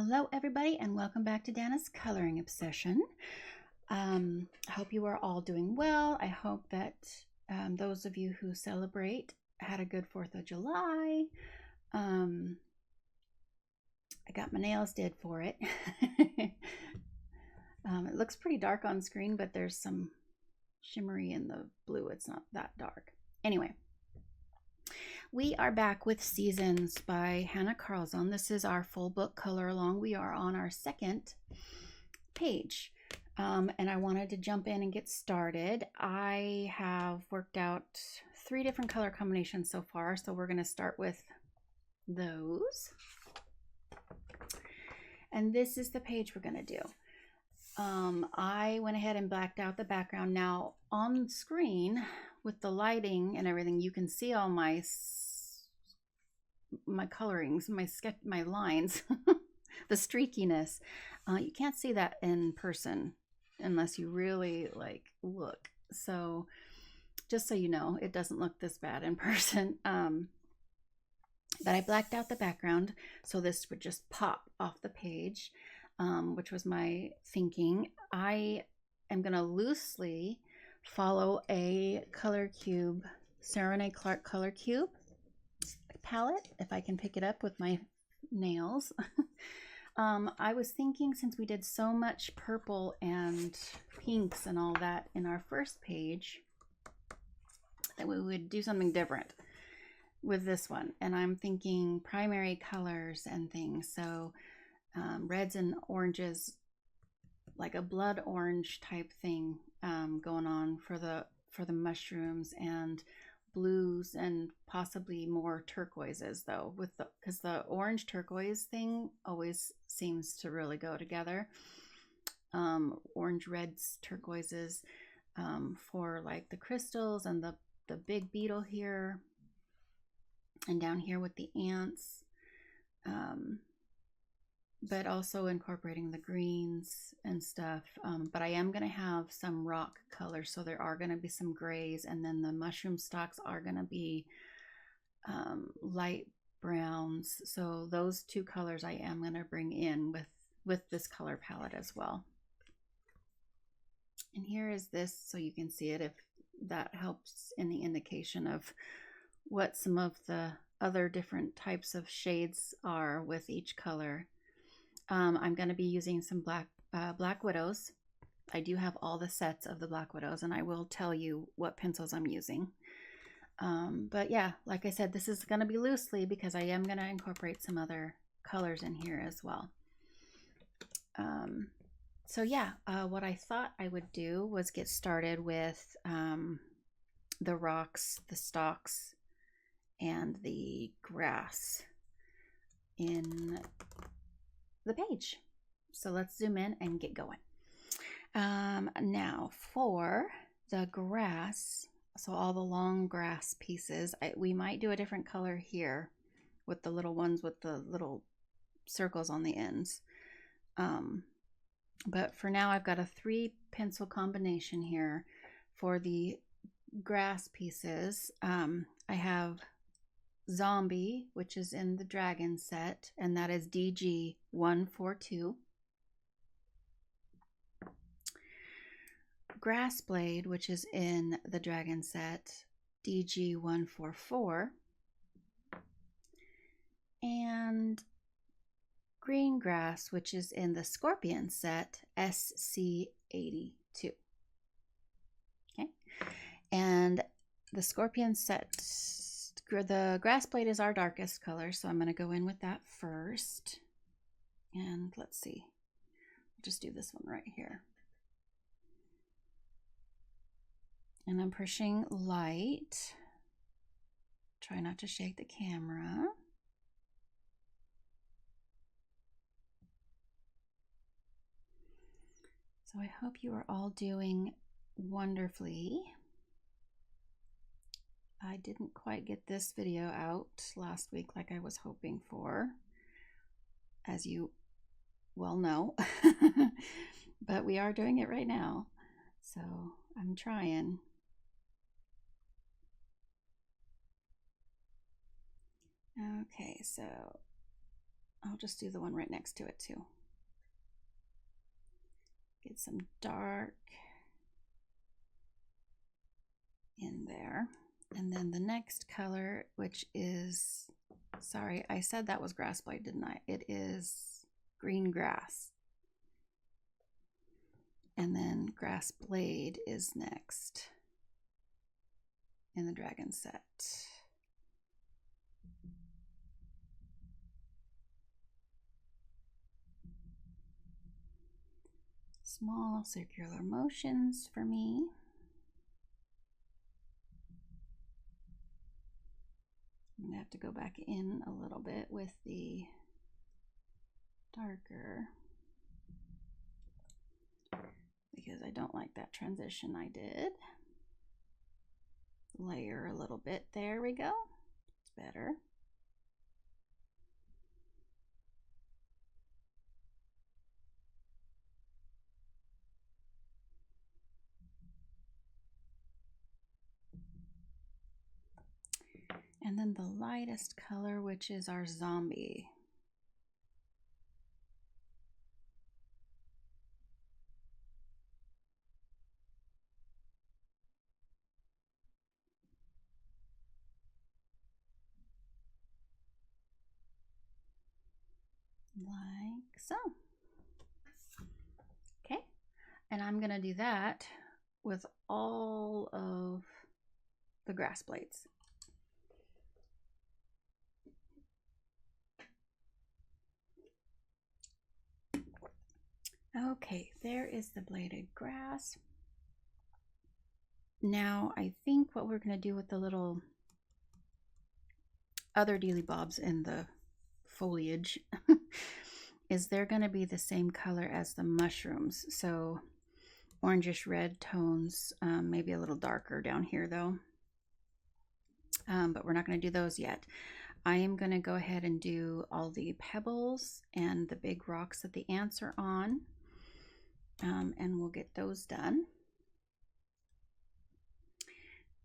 Hello everybody and welcome back to Dana's Coloring Obsession. I hope you are all doing well. I hope that those of you who celebrate had a good 4th of July. I got my nails did for it. It looks pretty dark on screen, but there's some shimmery in the blue. It's not that dark. Anyway, we are back with Seasons by Hannah Carlzon. This is our full book color along. We are on our second page. And I wanted to jump in and get started. I have worked out 3 different color combinations so far. So we're going to start with those. And this is the page we're going to do. I went ahead and blacked out the background. Now on screen with the lighting and everything, you can see all my colorings, my lines, the streakiness. You can't see that in person unless you really look. So just so you know, it doesn't look this bad in person. But I blacked out the background so this would just pop off the page, which was my thinking. I am going to loosely follow a color cube, Sarah Renee Clark color cube palette, if I can pick it up with my nails. I was thinking, since we did so much purple and pinks and all that in our first page, that we would do something different with this one. And I'm thinking primary colors and things. So reds and oranges, like a blood orange type thing going on for the mushrooms, and blues and possibly more turquoises though, because the orange turquoise thing always seems to really go together. Orange, reds, turquoises for like the crystals and the big beetle here, and down here with the ants, but also incorporating the greens and stuff. But I am going to have some rock colors, so there are going to be some grays, and then the mushroom stalks are going to be light browns. So those 2 colors I am going to bring in with this color palette as well. And here is this, so you can see it, if that helps in the indication of what some of the other different types of shades are with each color. I'm going to be using some Black Widows. I do have all the sets of the Black Widows, and I will tell you what pencils I'm using. But yeah, like I said, this is going to be loosely because I am going to incorporate some other colors in here as well. So yeah, what I thought I would do was get started with the rocks, the stalks, and the grass in the page. So let's zoom in and get going. Now for the grass, so all the long grass pieces, we might do a different color here with the little ones with the little circles on the ends. But for now, I've got a 3 pencil combination here for the grass pieces. I have Zombie, which is in the dragon set, and that is DG 142. Grass Blade, which is in the dragon set, DG 144. And Green Grass, which is in the Scorpion set, SC 82. Okay, and the Scorpion set, the Grass Blade is our darkest color, so I'm going to go in with that first. And let's see, I'll just do this one right here. And I'm pushing light. Try not to shake the camera. So I hope you are all doing wonderfully. I didn't quite get this video out last week like I was hoping for, as you well know, but we are doing it right now, so I'm trying. Okay, so I'll just do the one right next to it too. Get some dark in there. And then the next color, which is, sorry, I said that was grass blade, didn't I? It is green grass. And then grass blade is next in the dragon set. Small circular motions for me. I'm gonna have to go back in a little bit with the darker because I don't like that transition I did. Layer a little bit. There we go. It's better. And then the lightest color, which is our zombie. Like so. Okay, and I'm gonna do that with all of the grass blades. Okay, there is the bladed grass. Now I think what we're gonna do with the little other dealy bobs in the foliage is they're going to be the same color as the mushrooms, so orangish red tones, maybe a little darker down here though, but we're not going to do those yet. I am going to go ahead and do all the pebbles and the big rocks that the ants are on, and we'll get those done.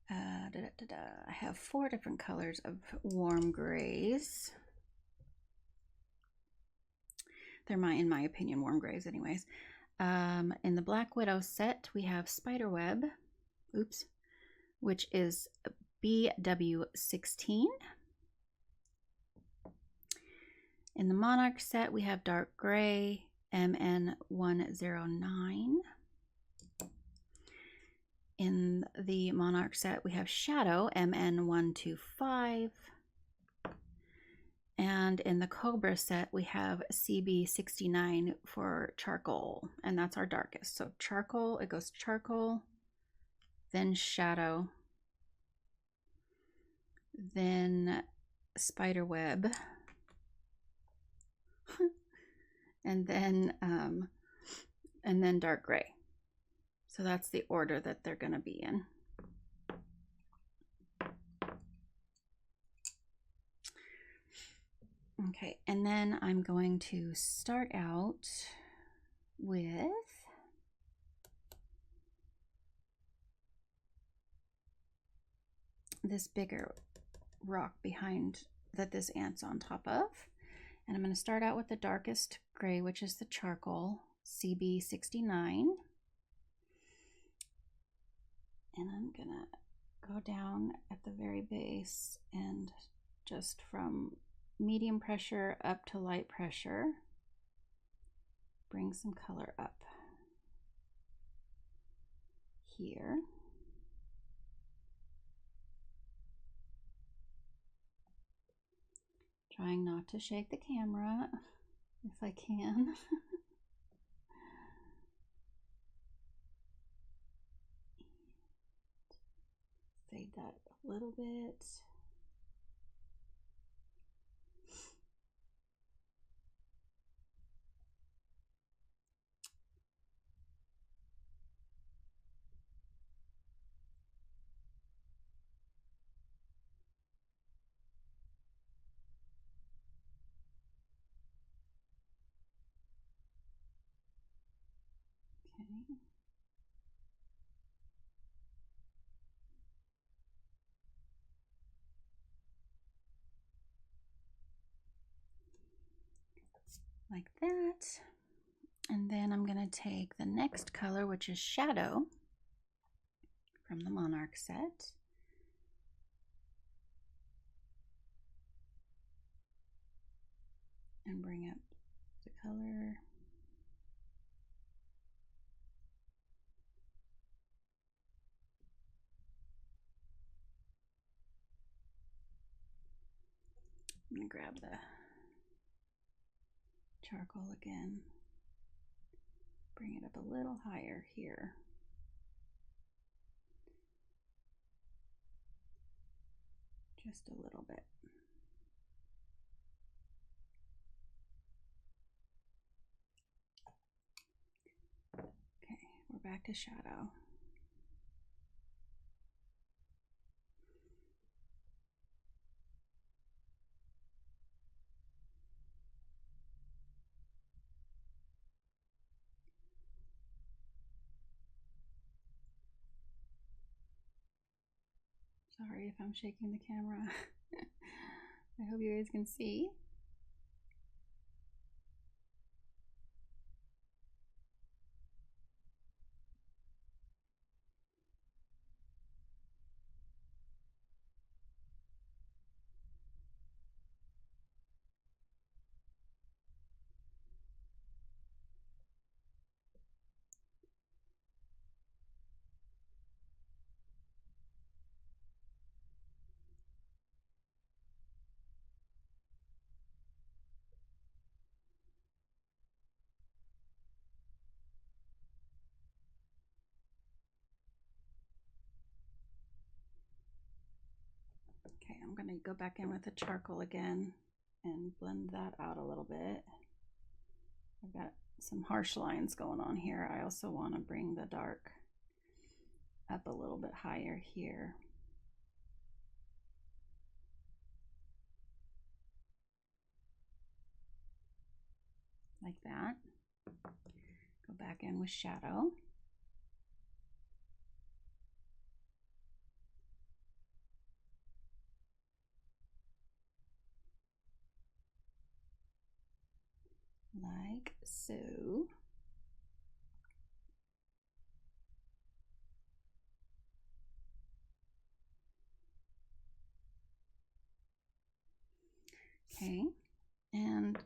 I have 4 different colors of warm grays. They're in my opinion, warm grays anyways. In the Black Widow set, we have Spiderweb, which is BW16. In the Monarch set, we have Dark Gray, MN109. In the Monarch set, we have Shadow, MN125. And in the Cobra set, we have CB69 for charcoal, and that's our darkest. So charcoal, it goes charcoal, then shadow, then spiderweb, and then dark gray. So that's the order that they're going to be in. Okay, and then I'm going to start out with this bigger rock behind that this ant's on top of. And I'm going to start out with the darkest gray, which is the charcoal, CB69. And I'm going to go down at the very base and just from medium pressure up to light pressure, bring some color up here. Trying not to shake the camera if I can. Fade that a little bit. Okay. like that. And then I'm going to take the next color, which is Shadow, from the Monarch set. And bring up the color. I'm going to grab the charcoal again. Bring it up a little higher here. Just a little bit. Okay, we're back to shadow. Sorry if I'm shaking the camera. I hope you guys can see. Okay, I'm going to go back in with the charcoal again and blend that out a little bit. I've got some harsh lines going on here. I also want to bring the dark up a little bit higher here. Like that. Go back in with shadow. Like so. Okay, and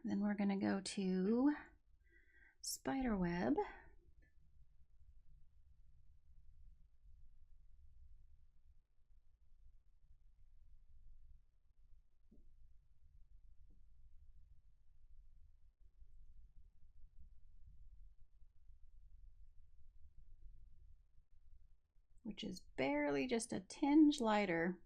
then we're going to go to spider web. Which is barely just a tinge lighter.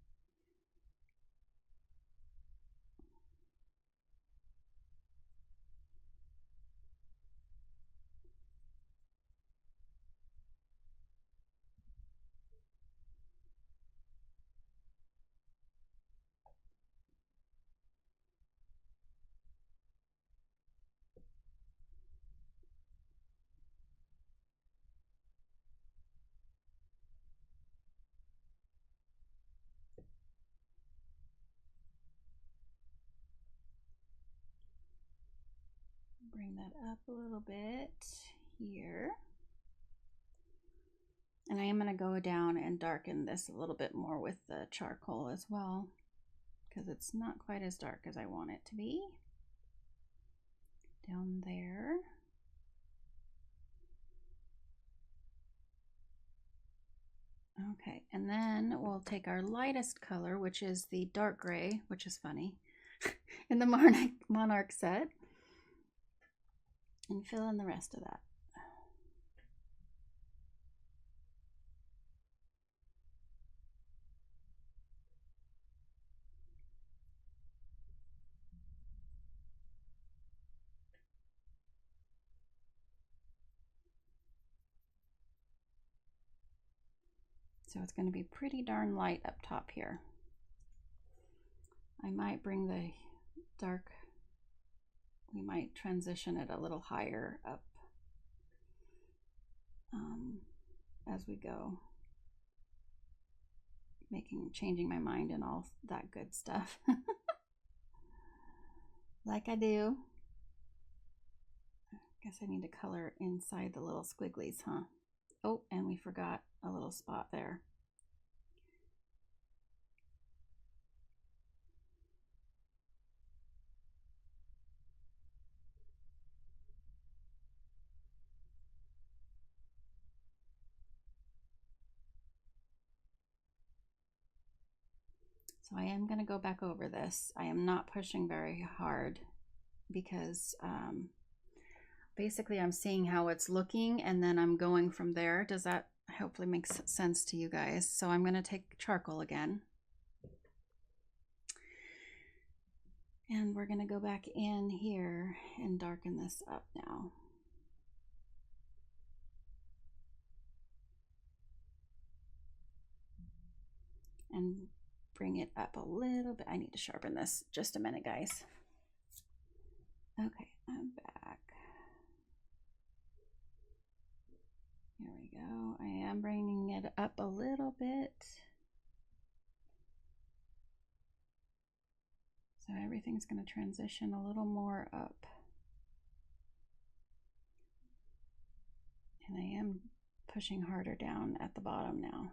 Bring that up a little bit here. And I am going to go down and darken this a little bit more with the charcoal as well, because it's not quite as dark as I want it to be. Down there. Okay, and then we'll take our lightest color, which is the dark gray, which is funny, in the Monarch set, and fill in the rest of that. So it's going to be pretty darn light up top here. I might bring the dark, we might transition it a little higher up as we go, changing my mind and all that good stuff. Like I do. guess I need to color inside the little squigglies, huh? Oh, and we forgot a little spot there. So I am going to go back over this. I am not pushing very hard because basically I'm seeing how it's looking and then I'm going from there. Does that hopefully makes sense to you guys? So I'm going to take charcoal again. And we're going to go back in here and darken this up now. And bring it up a little bit. I need to sharpen this. Just a minute, guys. Okay, I'm back. Here we go. I am bringing it up a little bit. So everything's going to transition a little more up. And I am pushing harder down at the bottom now.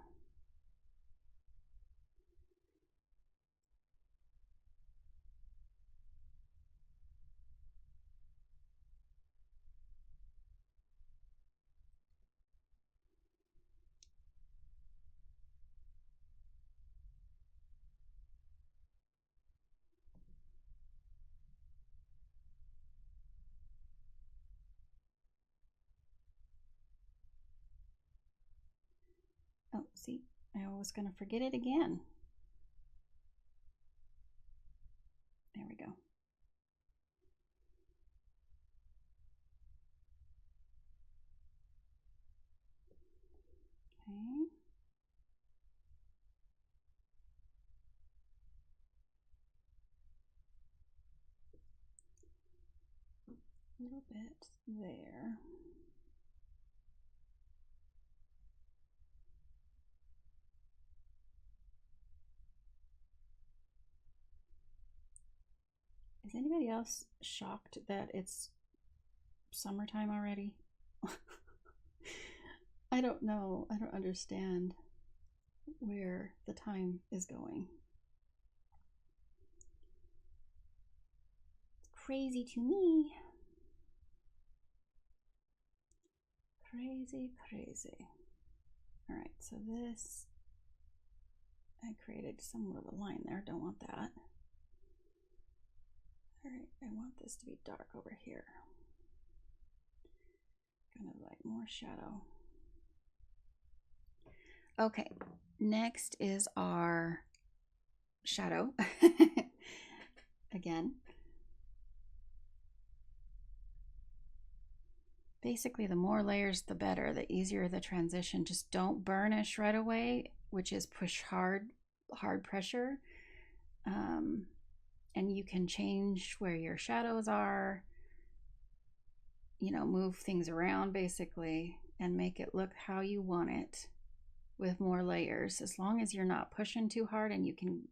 Oh, see, I was going to forget it again. There we go. Okay. A little bit there. Is anybody else shocked that it's summertime already? I don't know. I don't understand where the time is going. It's crazy to me. Crazy, crazy. All right, so this, I created somewhat of a line there. Don't want that. All right, I want this to be dark over here. Kind of like more shadow. Okay, next is our shadow. Again. Basically, the more layers, the better, the easier the transition. Just don't burnish right away, which is push hard pressure. And you can change where your shadows are, you know, move things around basically and make it look how you want it with more layers, as long as you're not pushing too hard and you can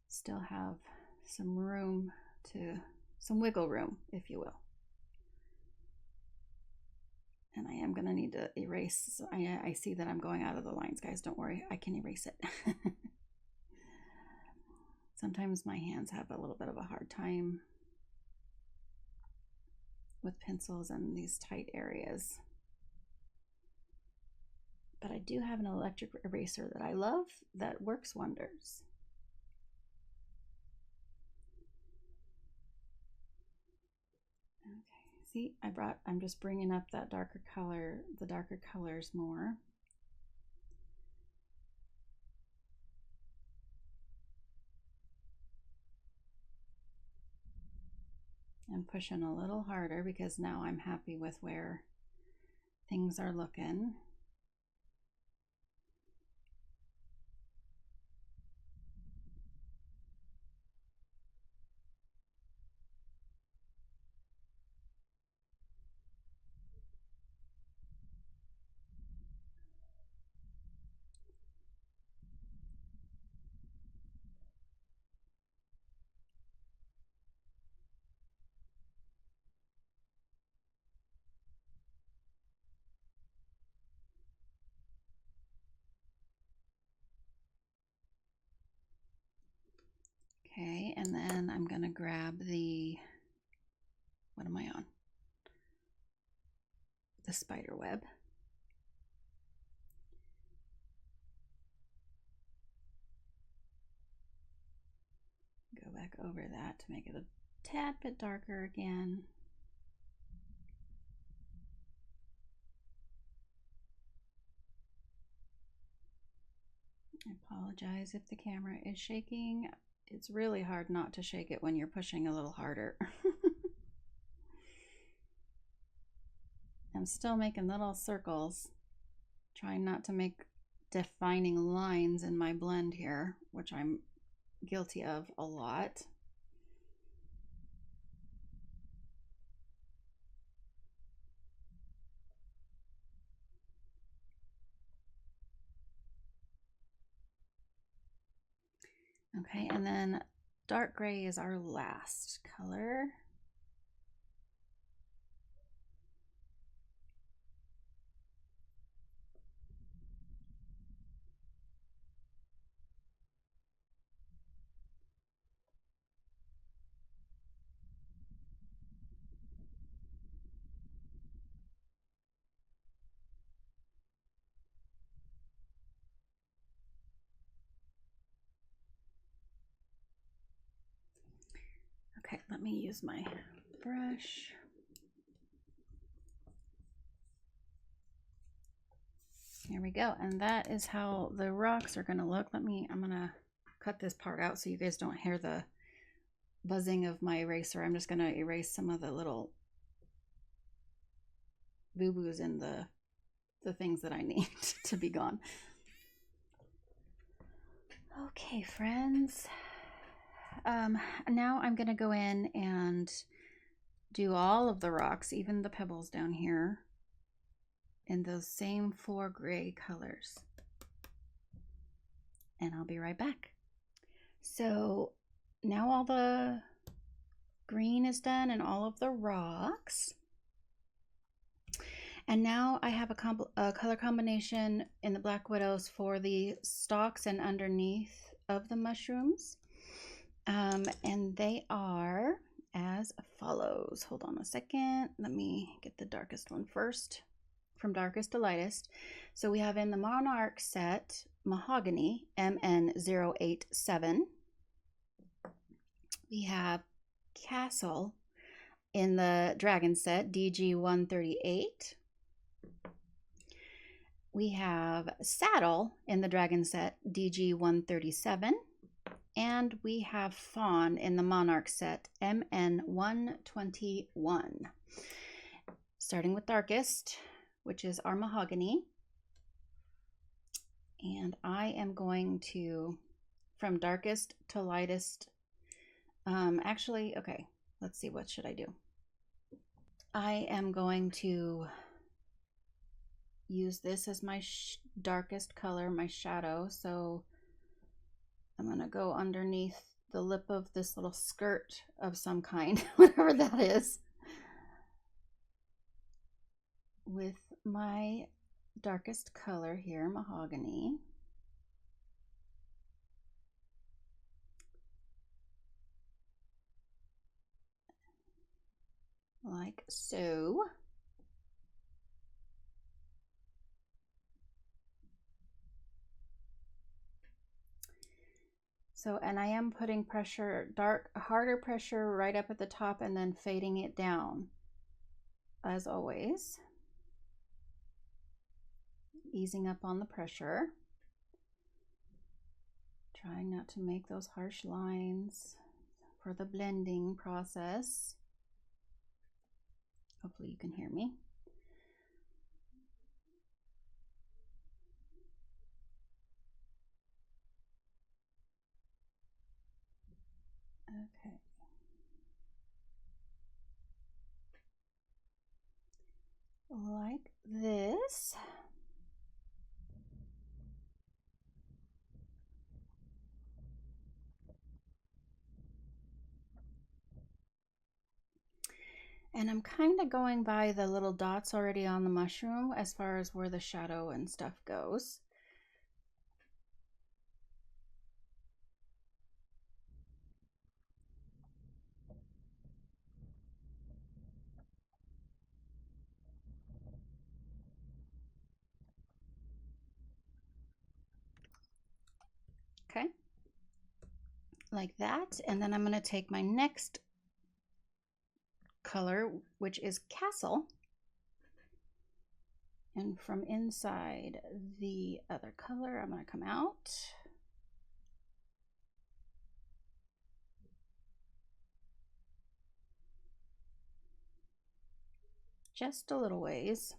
still have some room to, some wiggle room, if you will. And I am going to need to erase. I see that I'm going out of the lines, guys. Don't worry, I can erase it. Sometimes my hands have a little bit of a hard time with pencils in these tight areas. But I do have an electric eraser that I love that works wonders. Okay, see, I'm just bringing up that darker color, the darker colors more. And pushing a little harder because now I'm happy with where things are looking. Okay, and then I'm gonna grab the, what am I on? The spider web. Go back over that to make it a tad bit darker again. I apologize if the camera is shaking. It's really hard not to shake it when you're pushing a little harder. I'm still making little circles, trying not to make defining lines in my blend here, which I'm guilty of a lot. Okay, and then dark gray is our last color. Okay, let me use my brush. Here we go, and that is how the rocks are gonna look. I'm gonna cut this part out so you guys don't hear the buzzing of my eraser. I'm just gonna erase some of the little boo-boos in the things that I need to be gone. Okay, friends. Now I'm gonna go in and do all of the rocks, even the pebbles down here, in those same 4 gray colors. And I'll be right back. So now all the green is done and all of the rocks. And now I have a color combination in the Black Widows for the stalks and underneath of the mushrooms. And they are as follows. Hold on a second. Let me get the darkest one first, from darkest to lightest. So we have in the Monarch set, Mahogany, MN087. We have Castle in the Dragon set, DG138. We have Saddle in the Dragon set, DG137. And we have Fawn in the Monarch set, MN121. Starting with darkest, which is our Mahogany. And I am going to, from darkest to lightest, actually, okay, let's see, what should I do? I am going to use this as my darkest color, my shadow. So I'm gonna go underneath the lip of this little skirt of some kind, whatever that is, with my darkest color here, Mahogany. Like so. So, and I am putting pressure, harder pressure right up at the top and then fading it down, as always. Easing up on the pressure. Trying not to make those harsh lines for the blending process. Hopefully you can hear me. Okay. Like this. And I'm kind of going by the little dots already on the mushroom as far as where the shadow and stuff goes. like that. And then I'm going to take my next color, which is Castle, and from inside the other color, I'm going to come out. Just a little ways.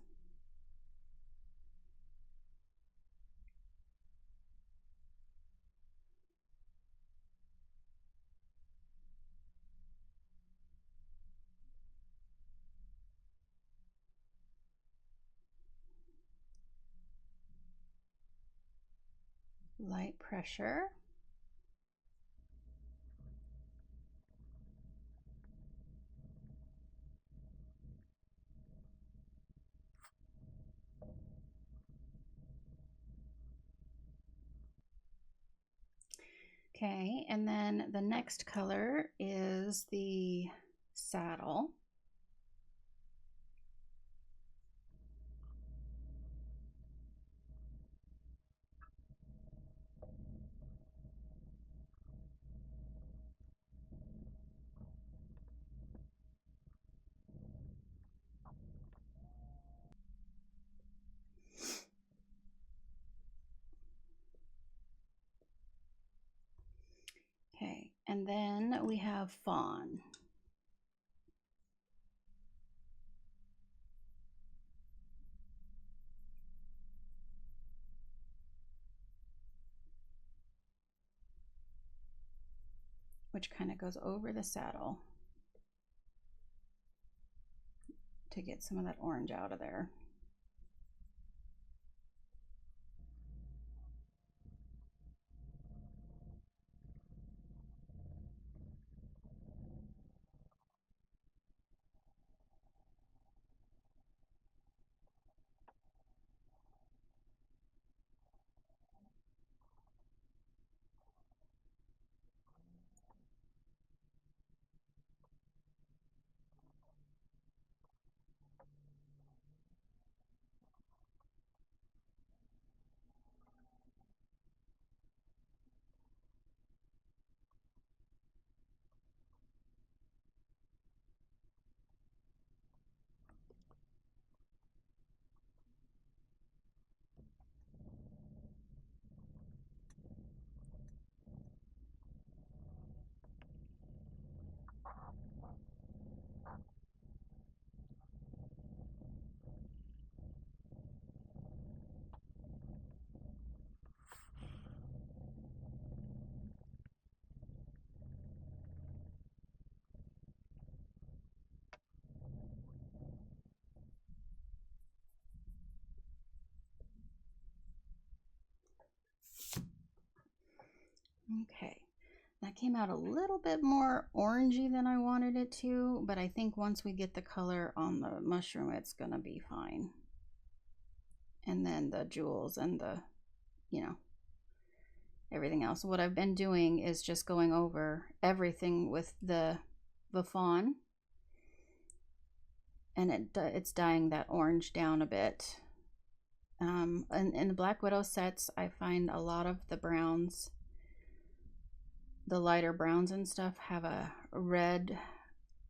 Light pressure. Okay, and then the next color is the saddle. Okay, and then we have fawn. Which kind of goes over the saddle to get some of that orange out of there. Okay, that came out a little bit more orangey than I wanted it to, but I think once we get the color on the mushroom, it's gonna be fine. And then the jewels and the, you know, everything else. What I've been doing is just going over everything with the fawn, and it's dyeing that orange down a bit. In the Black Widow sets, I find a lot of the browns, the lighter browns and stuff, have a red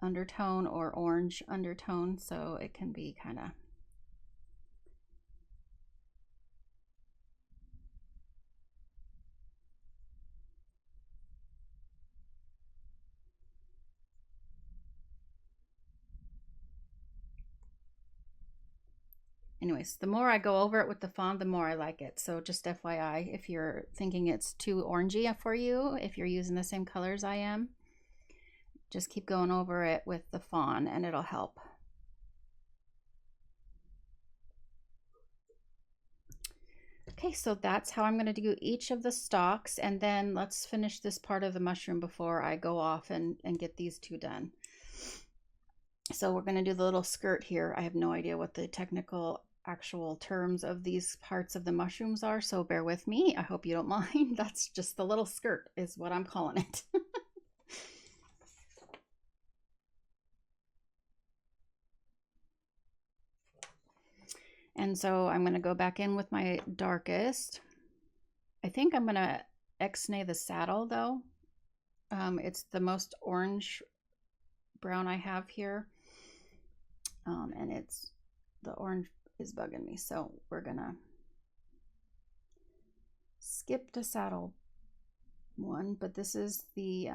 undertone or orange undertone, so it can be kind of anyways, the more I go over it with the fawn, the more I like it. So just FYI, if you're thinking it's too orangey for you, if you're using the same colors I am, just keep going over it with the fawn and it'll help. Okay, so that's how I'm going to do each of the stalks, and then let's finish this part of the mushroom before I go off and get these two done. So we're going to do the little skirt here. I have no idea what the technical actual terms of these parts of the mushrooms are, so bear with me. I hope you don't mind. That's just the little skirt is what I'm calling it. And so I'm going to go back in with my darkest. I think I'm going to X-nay the saddle though, It's the most orange brown I have here. And it's the orange is bugging me. So we're gonna skip the saddle one, but this is the,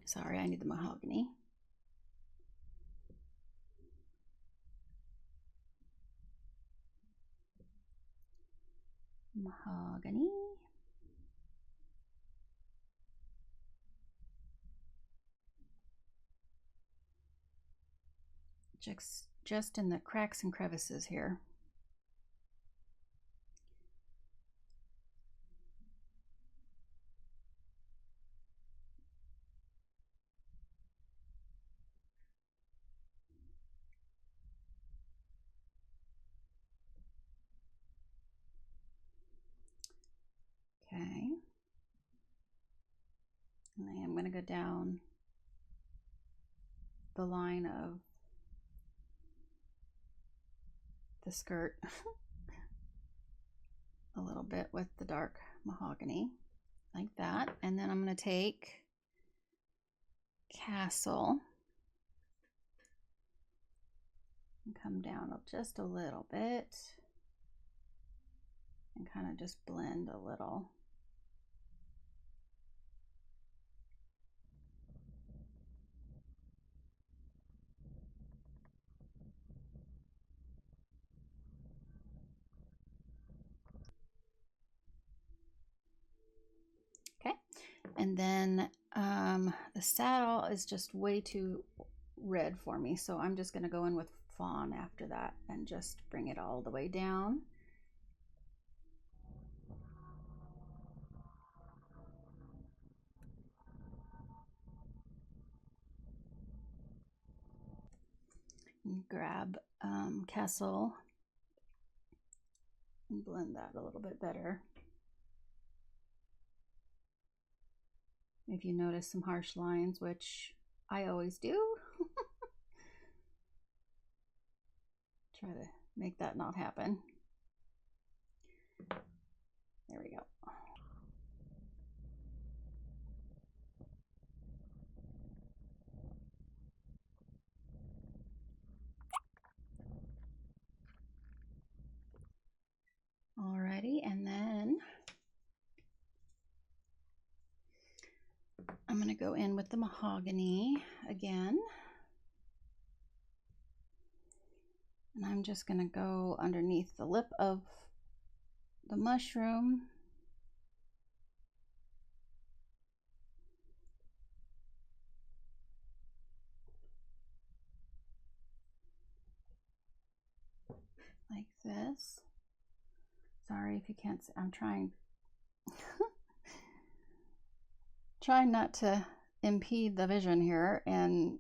sorry, I need the mahogany. Mahogany. Just in the cracks and crevices here. Okay. And I am going to go down the line of the skirt a little bit with the dark mahogany, like that. And then I'm going to take Castle and come down just a little bit and kind of just blend a little. Okay, and then the saddle is just way too red for me, so I'm just going to go in with fawn after that and just bring it all the way down. And grab Castle and blend that a little bit better. If you notice some harsh lines, which I always do, try to make that not happen. There we go. Alrighty, and then I'm going to go in with the mahogany again. And I'm just going to go underneath the lip of the mushroom. Like this. Sorry if you can't see. I'm trying not to impede the vision here. And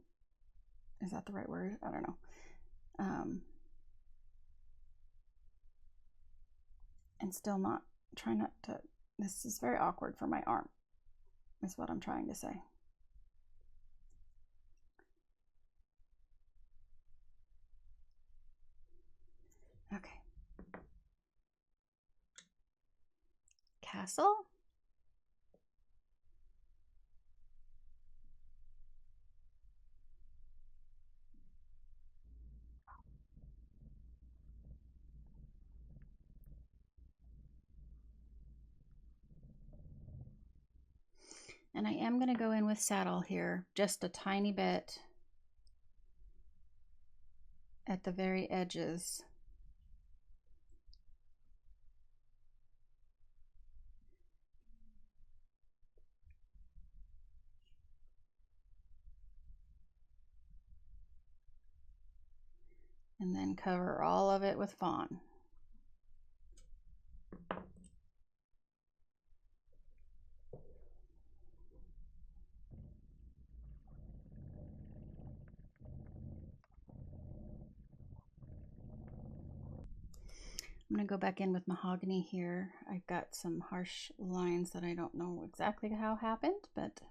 is that the right word? I don't know. And still not, try not to, this is very awkward for my arm, is what I'm trying to say. Okay. Castle. And I am going to go in with saddle here, just a tiny bit at the very edges. And then cover all of it with fawn. I'm going to go back in with mahogany here. I've got some harsh lines that I don't know exactly how happened, but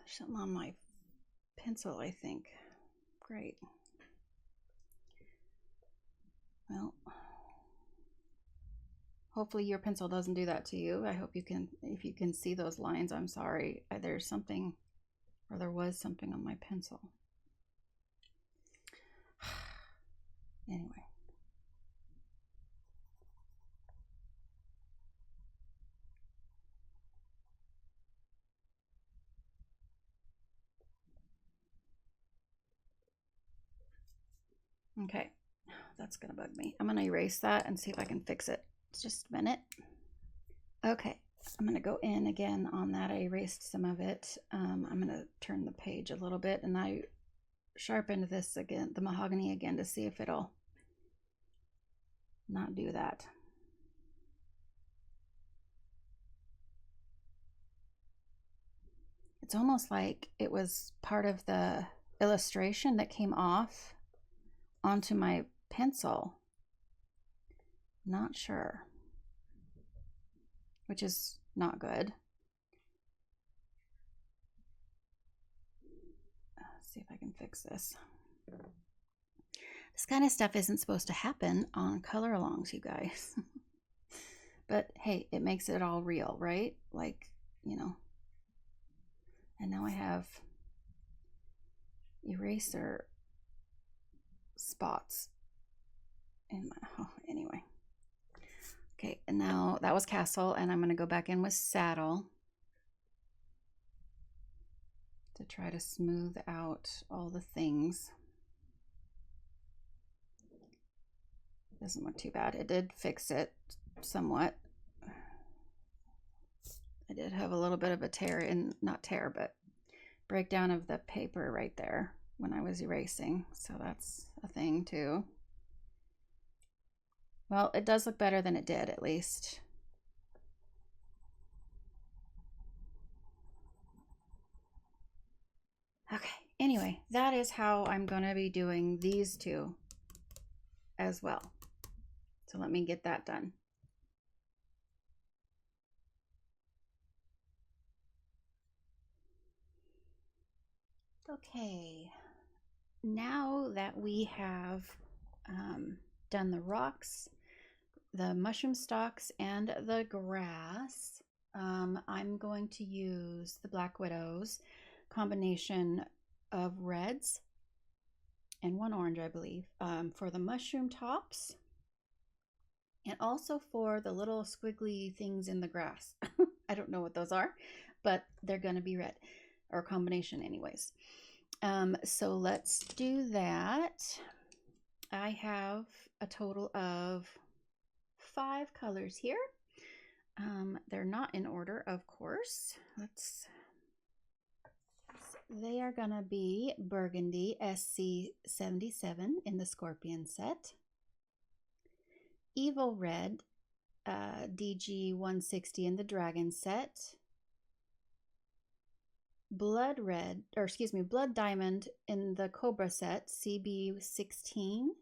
something on my pencil, I think. great. Well, hopefully your pencil doesn't do that to you. I hope you can, if you can see those lines, I'm sorry. There's something, or there was something on my pencil. Anyway. Okay, that's gonna bug me. I'm gonna erase that and see if I can fix it. It's just a minute. Okay, I'm gonna go in again on that. I erased some of it. I'm gonna turn the page a little bit, and I sharpened this again, the mahogany again, to see if it'll not do that. It's almost like it was part of the illustration that came off onto my pencil. Not sure, which is not good. Let's see if I can fix this. This kind of stuff isn't supposed to happen on color alongs, you guys. But hey, it makes it all real, right? Like, you know. And now I have eraser spots in my, oh, anyway. Okay, and now that was Castle, and I'm going to go back in with Saddle to try to smooth out all the things. Doesn't look too bad. It did fix it somewhat. I did have a little bit of a tear in, not tear, but breakdown of the paper right there when I was erasing. So that's a thing too. Well, it does look better than it did, at least. Okay, anyway, that is how I'm going to be doing these two as well. So let me get that done. Okay, now that we have done the rocks, the mushroom stalks, and the grass, I'm going to use the Black Widow's combination of reds and one orange, I believe, for the mushroom tops, and also for the little squiggly things in the grass. I don't know what those are, but they're going to be red, or combination anyways. So let's do that. I have a total of 5 colors here. They're not in order, of course. They are gonna be Burgundy SC77 in the Scorpion set, Evil Red DG160 in the Dragon set, Blood Diamond in the Cobra set, CB16,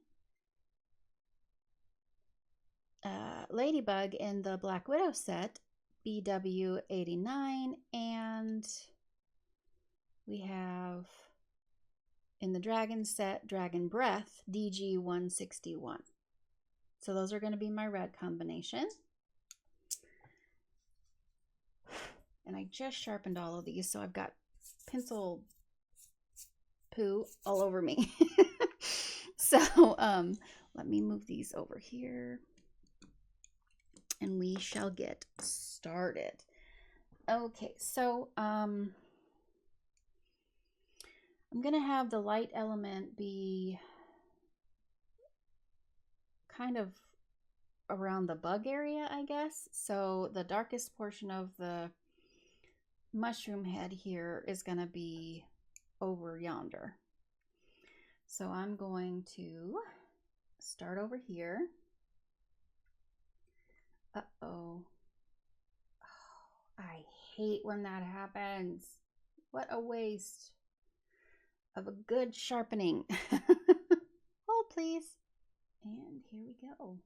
Ladybug in the Black Widow set, BW89, and we have in the Dragon set, Dragon Breath, DG161. So those are going to be my red combination. And I just sharpened all of these, so I've got pencil poo all over me. So let me move these over here, and we shall get started. Okay, so I'm gonna have the light element be kind of around the bug area, I guess. So the darkest portion of the mushroom head here is gonna be over yonder. So I'm going to start over here. Uh-oh. I hate when that happens. What a waste of a good sharpening. Hold, please. And here we go.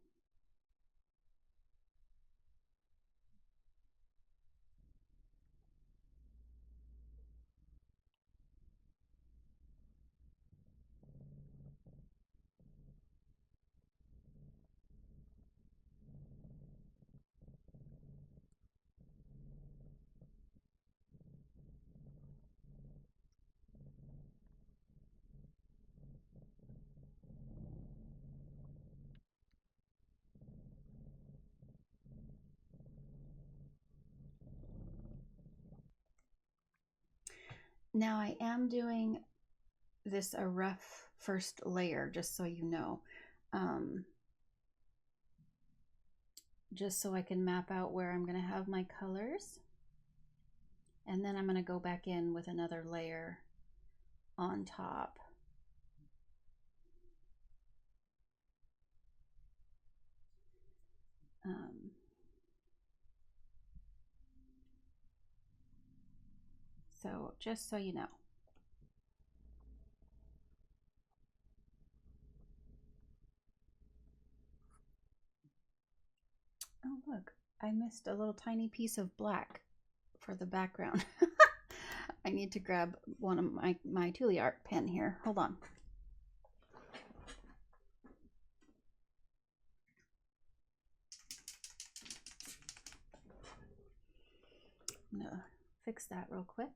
Now I am doing this a rough first layer, just so you know. Um, just so I can map out where I'm going to have my colors. And then I'm going to go back in with another layer on top. So just so you know. Oh, look, I missed a little tiny piece of black for the background. I need to grab one of my Tule Art pen here. Hold on. I'm gonna fix that real quick.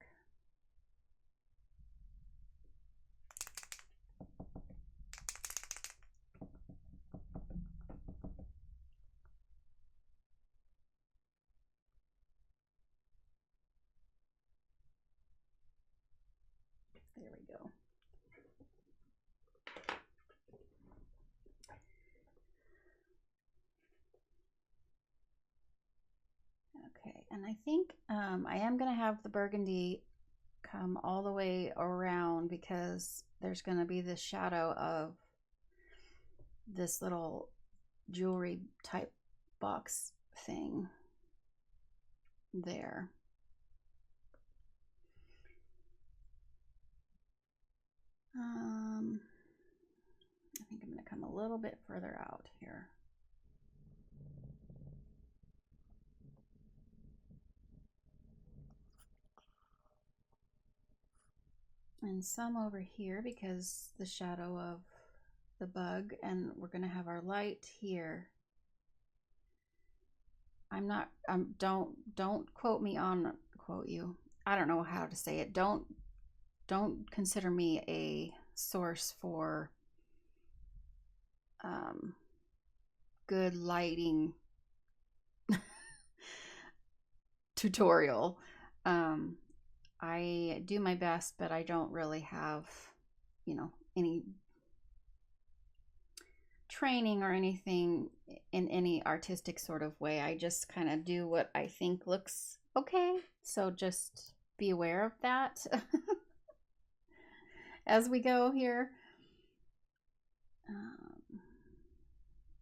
There we go. Okay, and I think I am going to have the burgundy come all the way around because there's going to be this shadow of this little jewelry type box thing there. I think I'm going to come a little bit further out here. And some over here because the shadow of the bug, and we're going to have our light here. I'm not don't quote me on quote you. I don't know how to say it. Don't consider me a source for good lighting tutorial. I do my best, but I don't really have, you know, any training or anything in any artistic sort of way. I just kind of do what I think looks okay. So just be aware of that as we go here.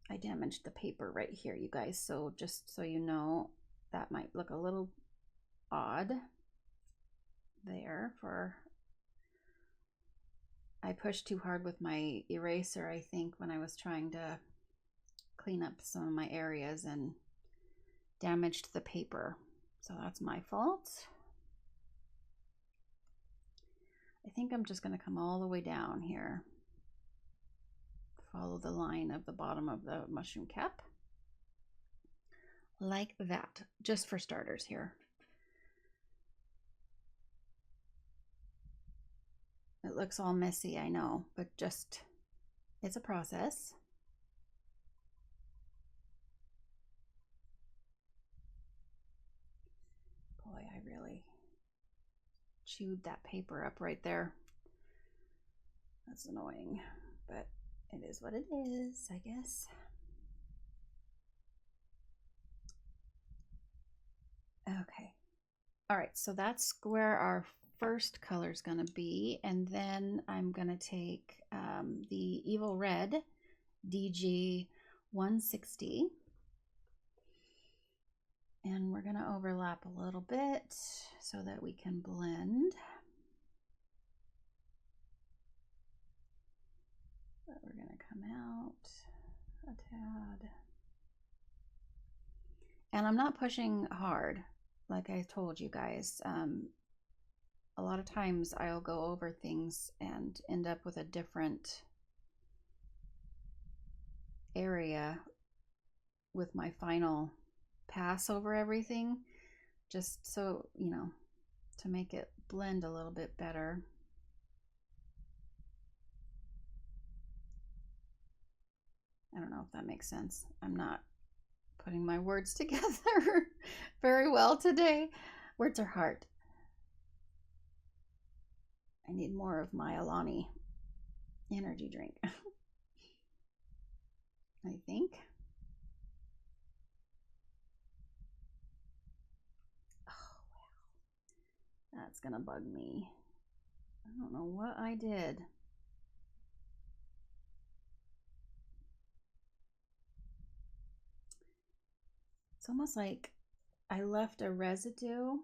I damaged the paper right here, you guys. So just so you know, that might look a little odd there for I pushed too hard with my eraser, I think, when I was trying to clean up some of my areas and damaged the paper. So that's my fault. I think I'm just going to come all the way down here. Follow the line of the bottom of the mushroom cap. Like that, just for starters here. It looks all messy, I know, but just, it's a process. Boy, I really chewed that paper up right there. That's annoying, but it is what it is, I guess. Okay. All right, so that's where our first color is going to be. And then I'm going to take the Evil Red DG 160. And we're going to overlap a little bit so that we can blend. But we're going to come out a tad. And I'm not pushing hard, like I told you guys. A lot of times I'll go over things and end up with a different area with my final pass over everything, just so, you know, to make it blend a little bit better. I don't know if that makes sense. I'm not putting my words together very well today. Words are hard. I need more of my Alani energy drink. I think. Oh, wow. That's gonna bug me. I don't know what I did. It's almost like I left a residue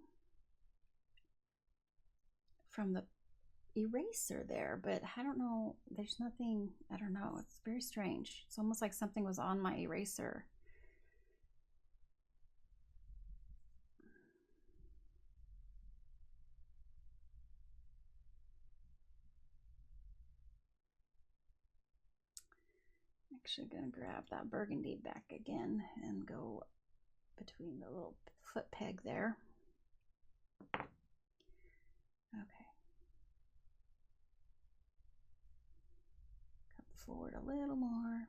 from the eraser there, but I don't know. There's nothing, I don't know. It's very strange. It's almost like something was on my eraser. Actually gonna grab that burgundy back again and go between the little foot peg there. Okay. Come forward a little more.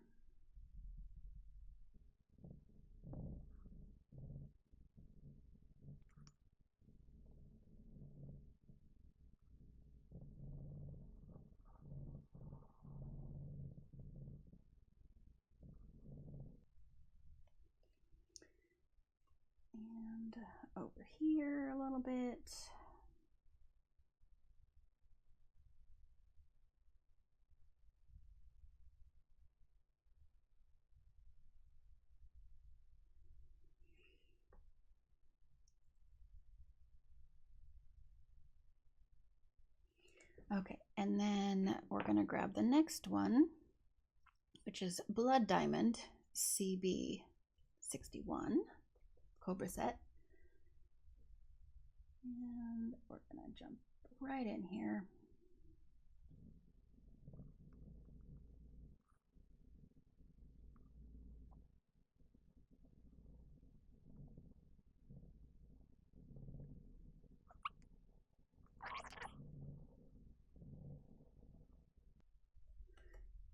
And over here a little bit. Okay, and then we're gonna grab the next one, which is Blood Diamond CB61 Cobra set. And we're gonna jump right in here.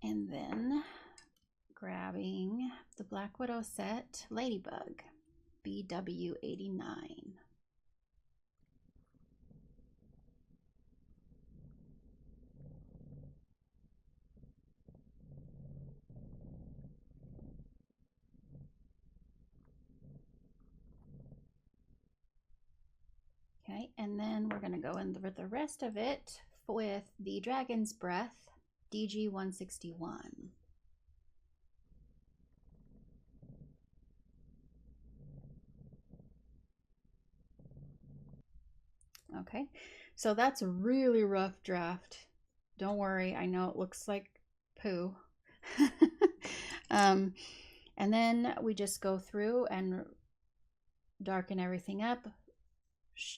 And then grabbing the Black Widow set Ladybug BW89. Okay, and then we're gonna go in with the rest of it with the Dragon's Breath DG161. Okay, so that's a really rough draft. Don't worry, I know it looks like poo. And then we just go through and darken everything up,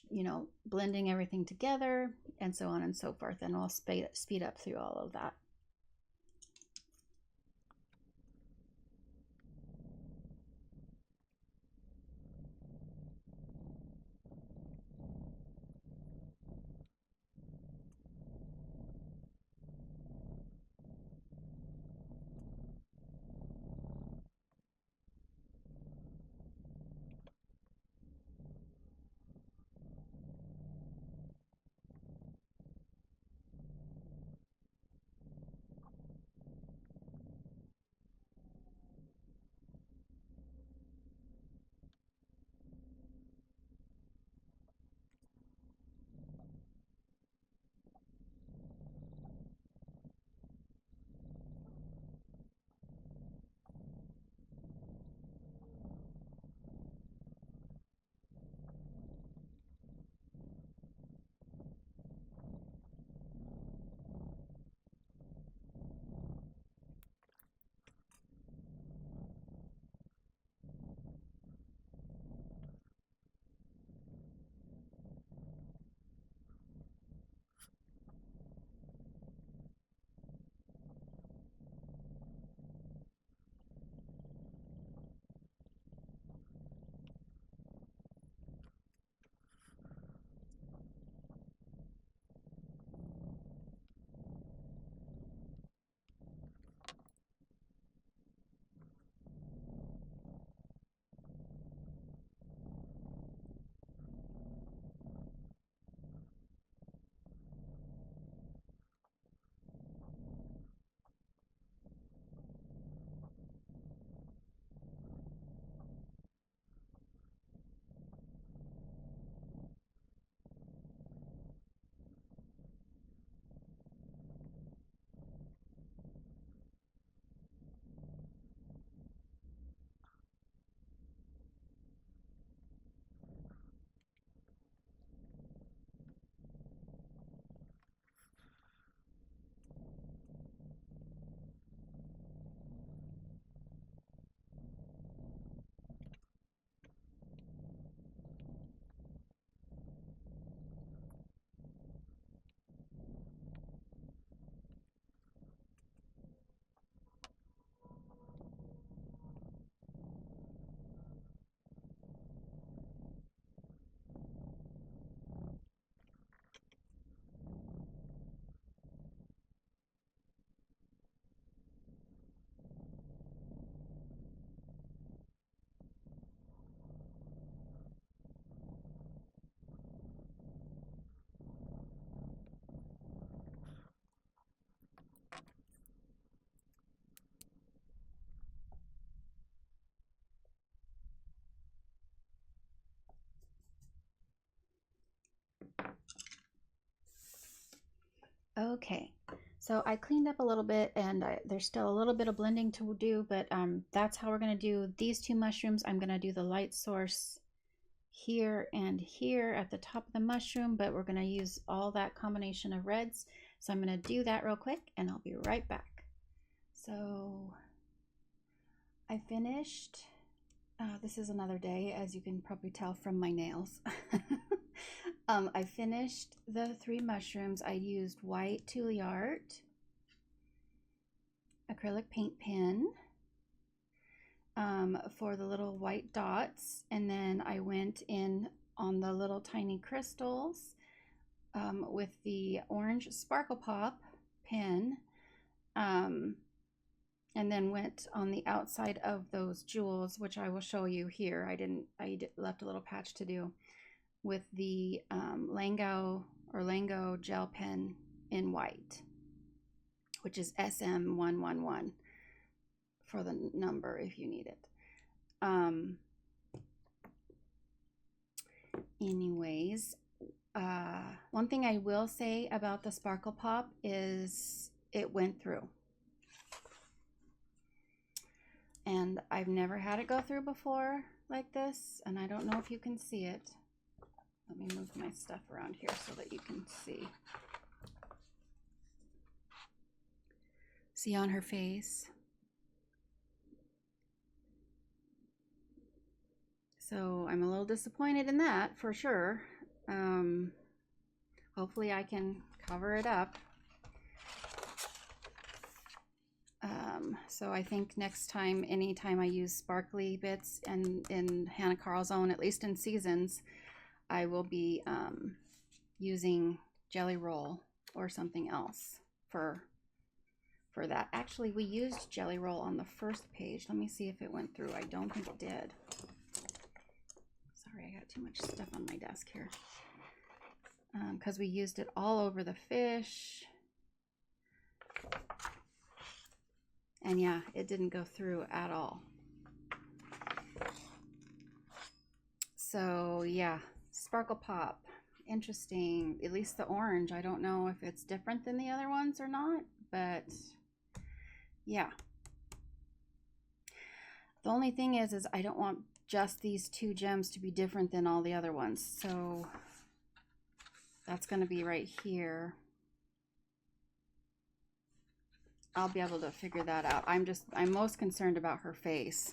you know, blending everything together, and so on and so forth. And we'll speed up through all of that. Okay, so I cleaned up a little bit, and there's still a little bit of blending to do, but that's how we're going to do these two mushrooms. I'm going to do the light source here and here at the top of the mushroom, but we're going to use all that combination of reds. So I'm going to do that real quick, and I'll be right back. So I finished. This is another day, as you can probably tell from my nails. I finished the 3 mushrooms. I used white Tulle Art, acrylic paint pen for the little white dots, and then I went in on the little tiny crystals with the orange Sparkle Pop pen, and then went on the outside of those jewels, which I will show you here. I left a little patch to do, with the Lango gel pen in white, which is SM111 for the number if you need it. Anyways, one thing I will say about the Sparkle Pop is it went through. And I've never had it go through before like this, and I don't know if you can see it. Let me move my stuff around here so that you can see. See on her face? So I'm a little disappointed in that for sure. Hopefully I can cover it up. So I think next time, anytime I use sparkly bits and in Hannah Carl's Own, at least in seasons, I will be using Jelly Roll or something else for that. Actually, we used Jelly Roll on the first page. Let me see if it went through. I don't think it did. Sorry, I got too much stuff on my desk here. Because we used it all over the fish. And yeah, it didn't go through at all. So yeah, Sparkle Pop, interesting. At least the orange, I don't know if it's different than the other ones or not, but yeah. The only thing is I don't want just these 2 gems to be different than all the other ones. So that's going to be right here. I'll be able to figure that out. I'm most concerned about her face.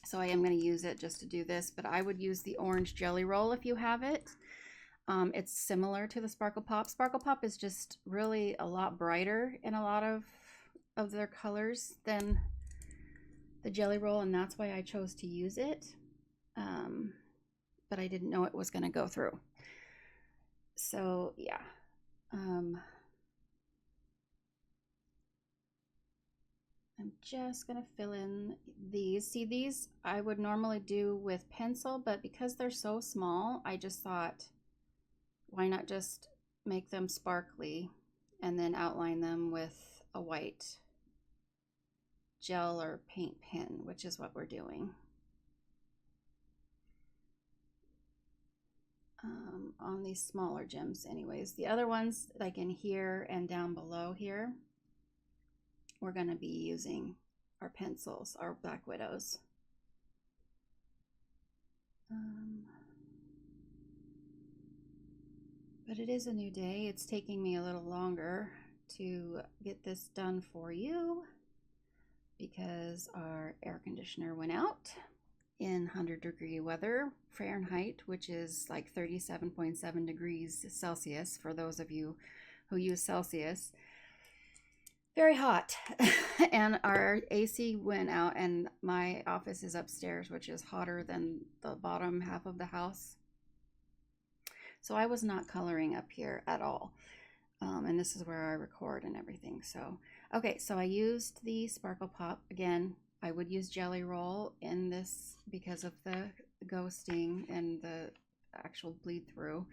So I am going to use it just to do this, but I would use the orange Jelly Roll if you have it. It's similar to the Sparkle Pop. Sparkle Pop is just really a lot brighter in a lot of their colors than the Jelly Roll, and that's why I chose to use it. But I didn't know it was going to go through. So yeah. I'm just going to fill in these. See, these I would normally do with pencil, but because they're so small, I just thought, why not just make them sparkly and then outline them with a white gel or paint pen, which is what we're doing. On these smaller gems anyways. The other ones, like in here and down below here, we're going to be using our pencils, our Black Widows. But it is a new day. It's taking me a little longer to get this done for you because our air conditioner went out in 100-degree weather Fahrenheit, which is like 37.7 degrees Celsius for those of you who use Celsius. Very hot. And our AC went out, and my office is upstairs, which is hotter than the bottom half of the house. So I was not coloring up here at all. And this is where I record and everything. So, okay, so I used the Sparkle Pop. Again, I would use Jelly Roll in this because of the ghosting and the actual bleed through.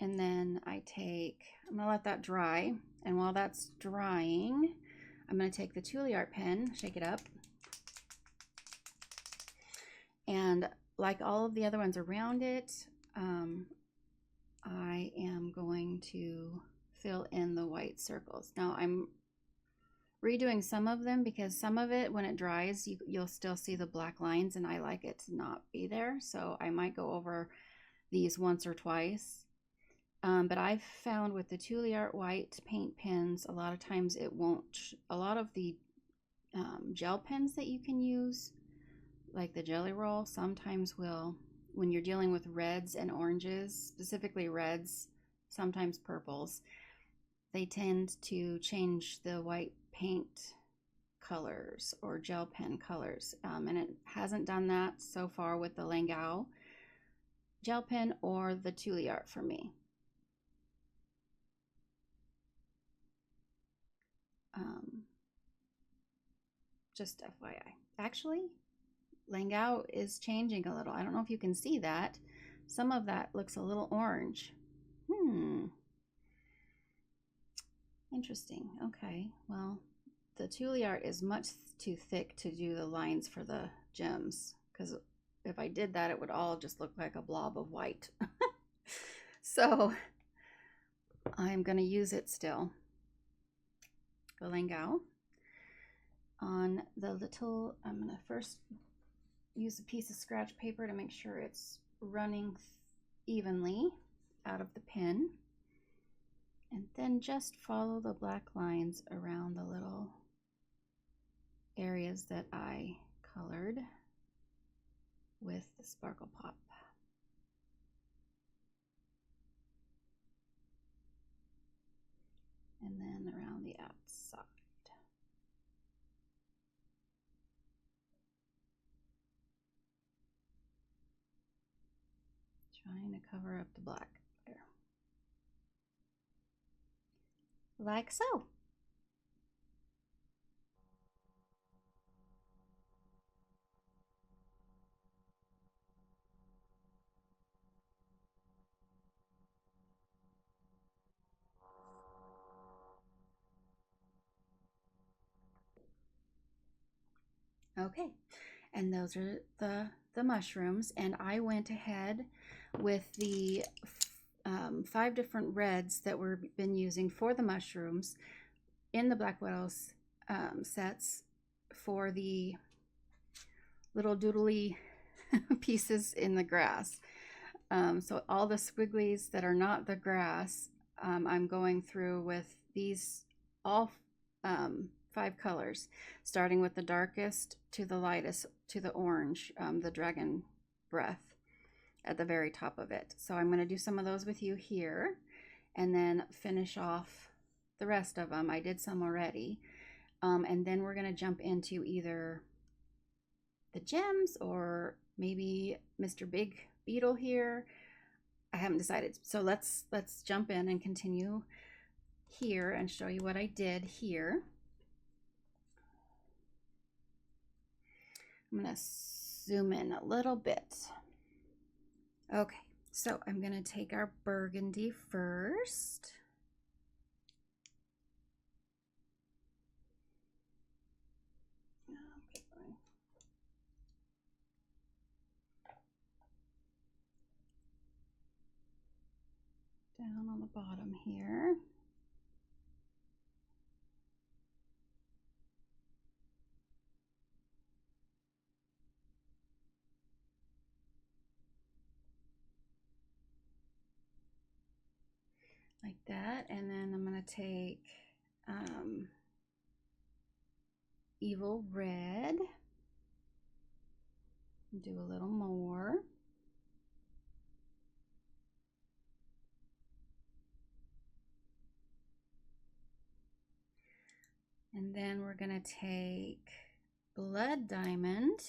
And then I'm gonna let that dry. And while that's drying, I'm gonna take the Tulle Art pen, shake it up. And like all of the other ones around it, I am going to fill in the white circles. Now I'm redoing some of them because some of it, when it dries, you'll still see the black lines, and I like it to not be there. So I might go over these once or twice. But I've found with the Tuliart white paint pens, a lot of times it won't. A lot of the gel pens that you can use, like the Jelly Roll, sometimes will, when you're dealing with reds and oranges, specifically reds, sometimes purples, they tend to change the white paint colors or gel pen colors. And it hasn't done that so far with the Langau gel pen or the Tuliart for me. Just FYI. Actually, Langau is changing a little. I don't know if you can see that. Some of that looks a little orange. Interesting. Okay, well, the Tuliart is much too thick to do the lines for the gems, because if I did that, it would all just look like a blob of white. So I'm going to use it still. The Langau. On the little, I'm going to first use a piece of scratch paper to make sure it's running evenly out of the pen. And then just follow the black lines around the little areas that I colored with the Sparkle Pop. And then around the outside. Trying to cover up the black there. Like so. Okay, and those are the mushrooms, and I went ahead with the 5 different reds that we've been using for the mushrooms in the Black Widows sets for the little doodly pieces in the grass. So all the squigglies that are not the grass, I'm going through with these all 5 colors, starting with the darkest to the lightest to the orange, the dragon breath at the very top of it. So I'm going to do some of those with you here and then finish off the rest of them. I did some already. And then we're going to jump into either the gems or maybe Mr. Big Beetle here. I haven't decided. So let's jump in and continue here and show you what I did here. I'm going to zoom in a little bit. Okay, so I'm going to take our burgundy first. Down on the bottom here. Like that, and then I'm going to take Evil Red and do a little more. And then we're going to take Blood Diamond.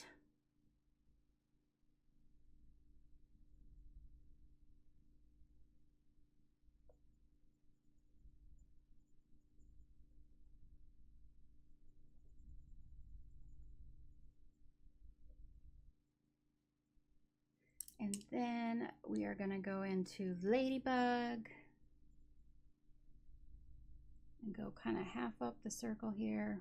And then we are going to go into Ladybug and go kind of half up the circle here.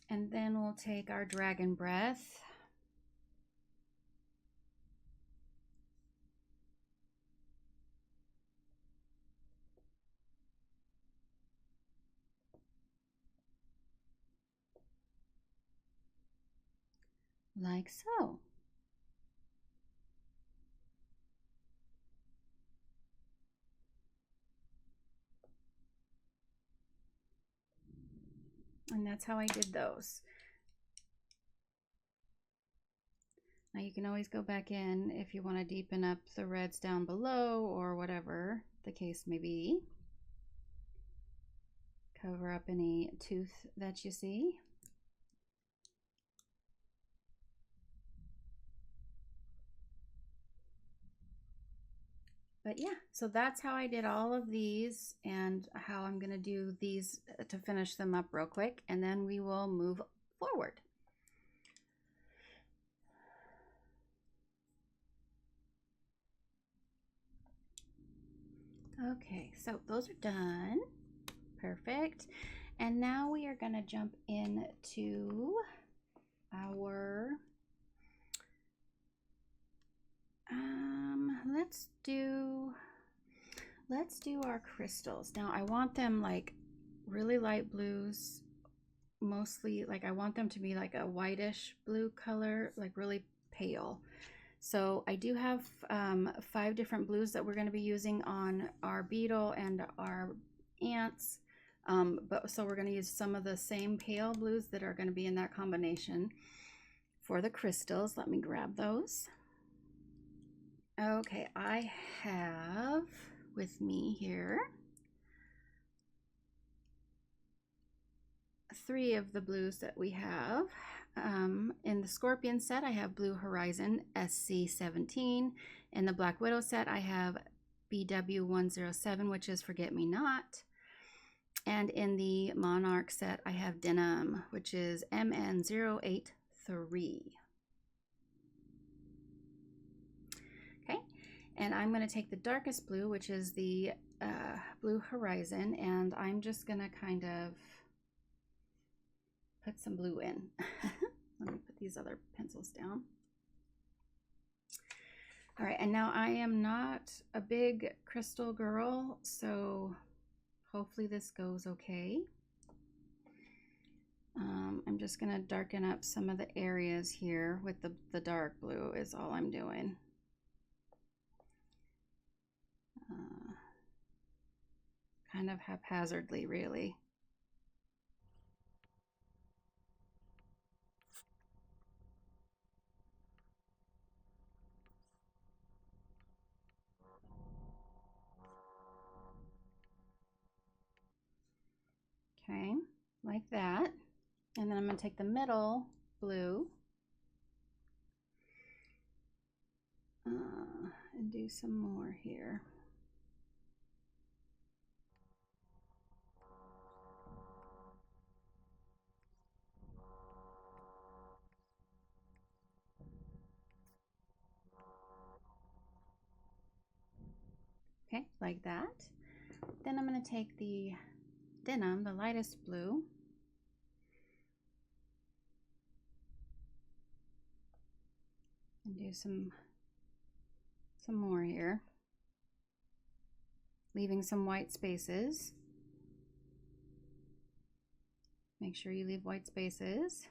And then we'll take our dragon breath. Like so. And that's how I did those. Now you can always go back in if you want to deepen up the reds down below or whatever the case may be. Cover up any tooth that you see. But yeah, so that's how I did all of these and how I'm going to do these to finish them up real quick, and then we will move forward. Okay, so those are done. Perfect. And now we are going to jump into our let's do our crystals. Now I want them like really light blues, mostly like I want them to be like a whitish blue color, like really pale. So I do have 5 different blues that we're going to be using on our beetle and our ants. So we're going to use some of the same pale blues that are going to be in that combination for the crystals. Let me grab those. Okay, I have with me here 3 of the blues that we have. In the Scorpion set, I have Blue Horizon SC17. In the Black Widow set, I have BW107, which is Forget Me Not. And in the Monarch set, I have Denim, which is MN083. Okay, and I'm going to take the darkest blue, which is the Blue Horizon, and I'm just going to kind of put some blue in. Let me put these other pencils down. All right, and now I am not a big crystal girl, so hopefully this goes okay. I'm just gonna darken up some of the areas here with the dark blue is all I'm doing. Kind of haphazardly, really. Okay, like that. And then I'm going to take the middle blue and do some more here. Okay, like that. Then I'm going to take the Denim, the lightest blue, and do some more here, leaving some white spaces. Make sure you leave white spaces.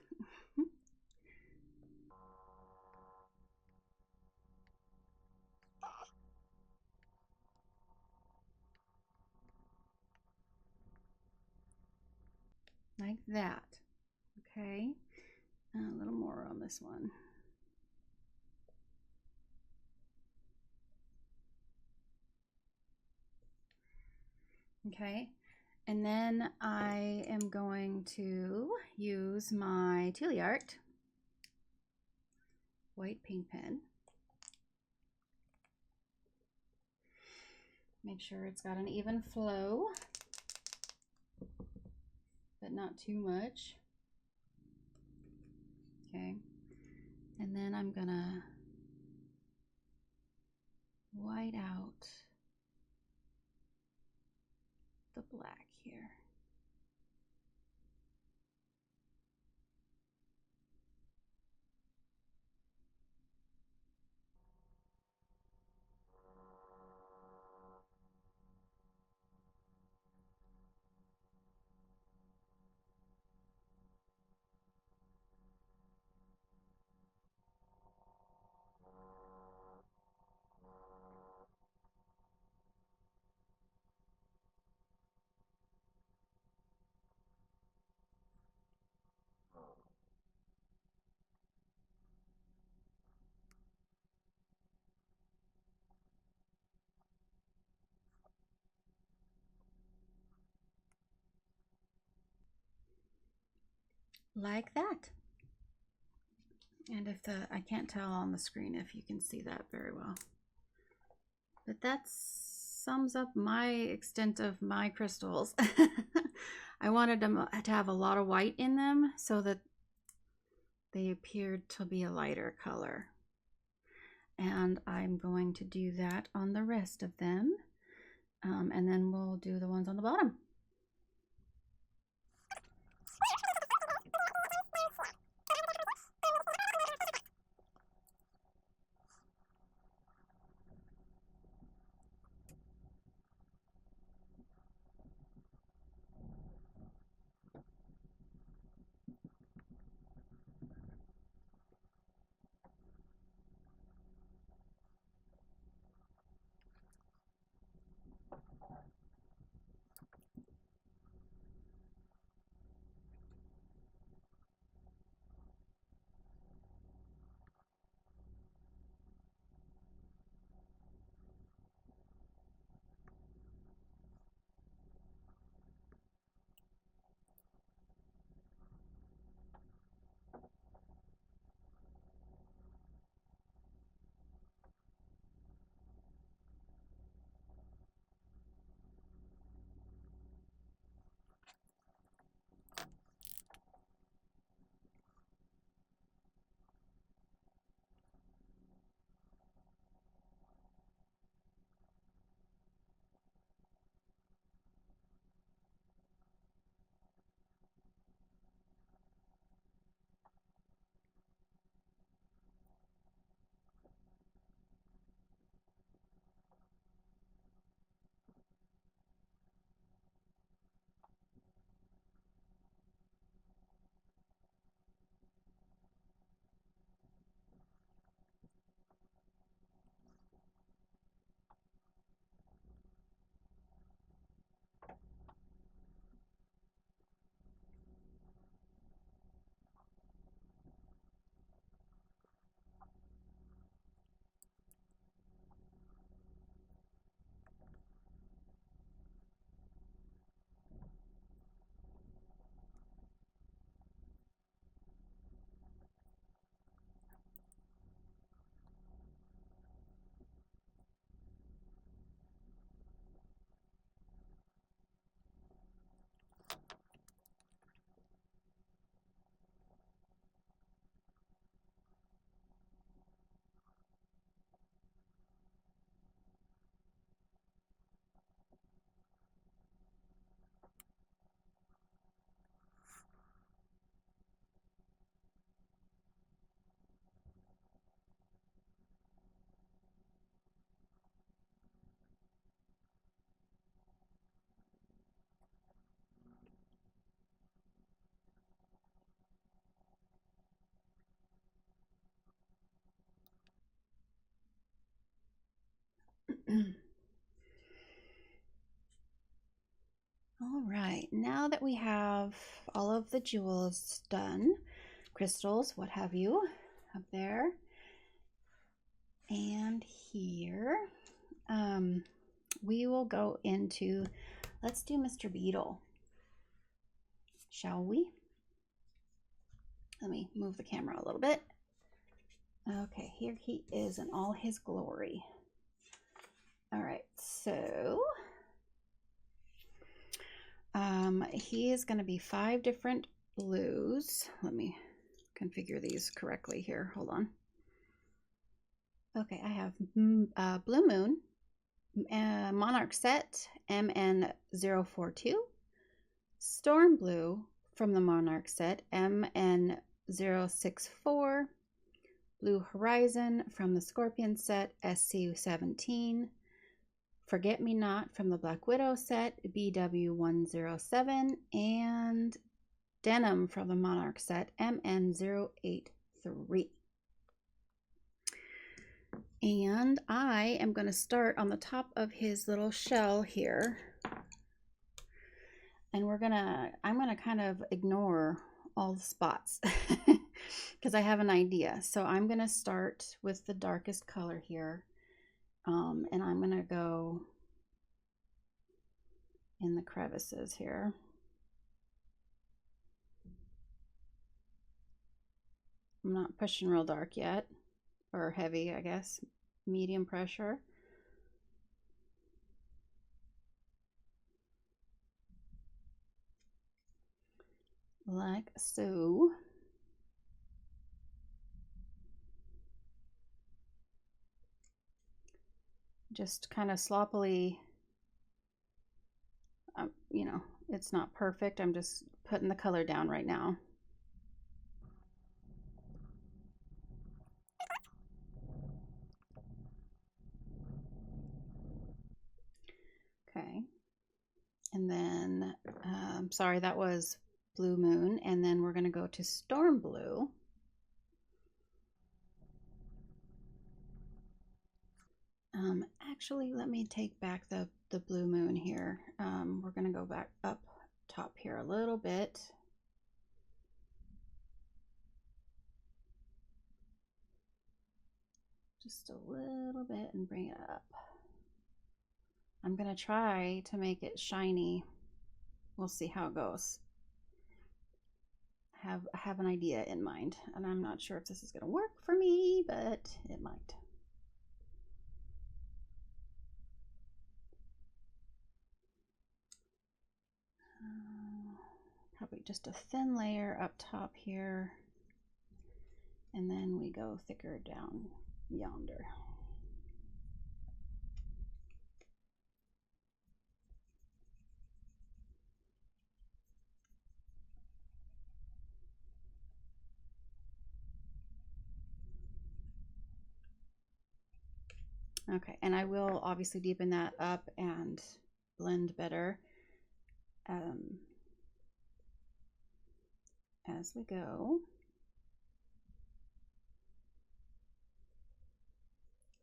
Like that. Okay, and a little more on this one. Okay, and then I am going to use my Teliart white paint pen. Make sure it's got an even flow, but not too much. Okay, and then I'm gonna white out the black here. like that. And if I can't tell on the screen if you can see that very well, but that sums up my extent of my crystals. I wanted them to have a lot of white in them so that they appeared to be a lighter color. And I'm going to do that on the rest of them. And then we'll do the ones on the bottom. All right, now that we have all of the jewels done, crystals, what have you, up there and here, we will go into, let's do Mr. Beetle, shall we? Let me move the camera a little bit. Okay, here he is in all his glory. All right, so he is going to be 5 different blues. Let me configure these correctly here. Hold on. Okay, I have Blue Moon, Monarch Set, MN042, Storm Blue from the Monarch Set, MN064, Blue Horizon from the Scorpion Set, SC17, Forget Me Not from the Black Widow Set, BW107, and Denim from the Monarch Set, MN083. And I am going to start on the top of his little shell here. And I'm going to kind of ignore all the spots because I have an idea. So I'm going to start with the darkest color here. And I'm going to go in the crevices here. I'm not pushing real dark yet, or heavy, I guess. Medium pressure. Like so. Just kind of sloppily, you know, it's not perfect. I'm just putting the color down right now. Okay. And then, sorry, that was Blue Moon. And then we're going to go to Storm Blue. Actually, let me take back the Blue Moon here. We're going to go back up top here a little bit. Just a little bit and bring it up. I'm going to try to make it shiny. We'll see how it goes. I have an idea in mind, and I'm not sure if this is going to work for me, but it might. Probably just a thin layer up top here, and then we go thicker down yonder. Okay, and I will obviously deepen that up and blend better as we go.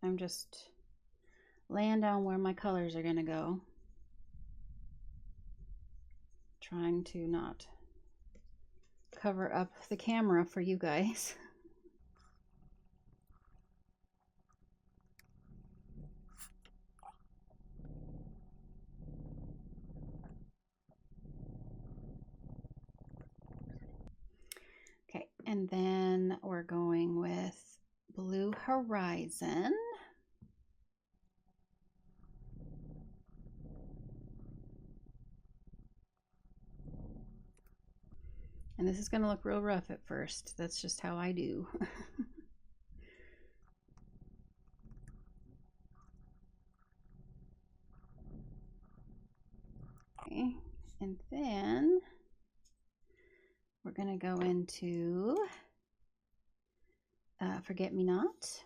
I'm just laying down where my colors are going to go, trying to not cover up the camera for you guys. Okay, and then we're going with Blue Horizon. And this is going to look real rough at first. That's just how I do. Okay, and then we're going to go into Forget Me Not.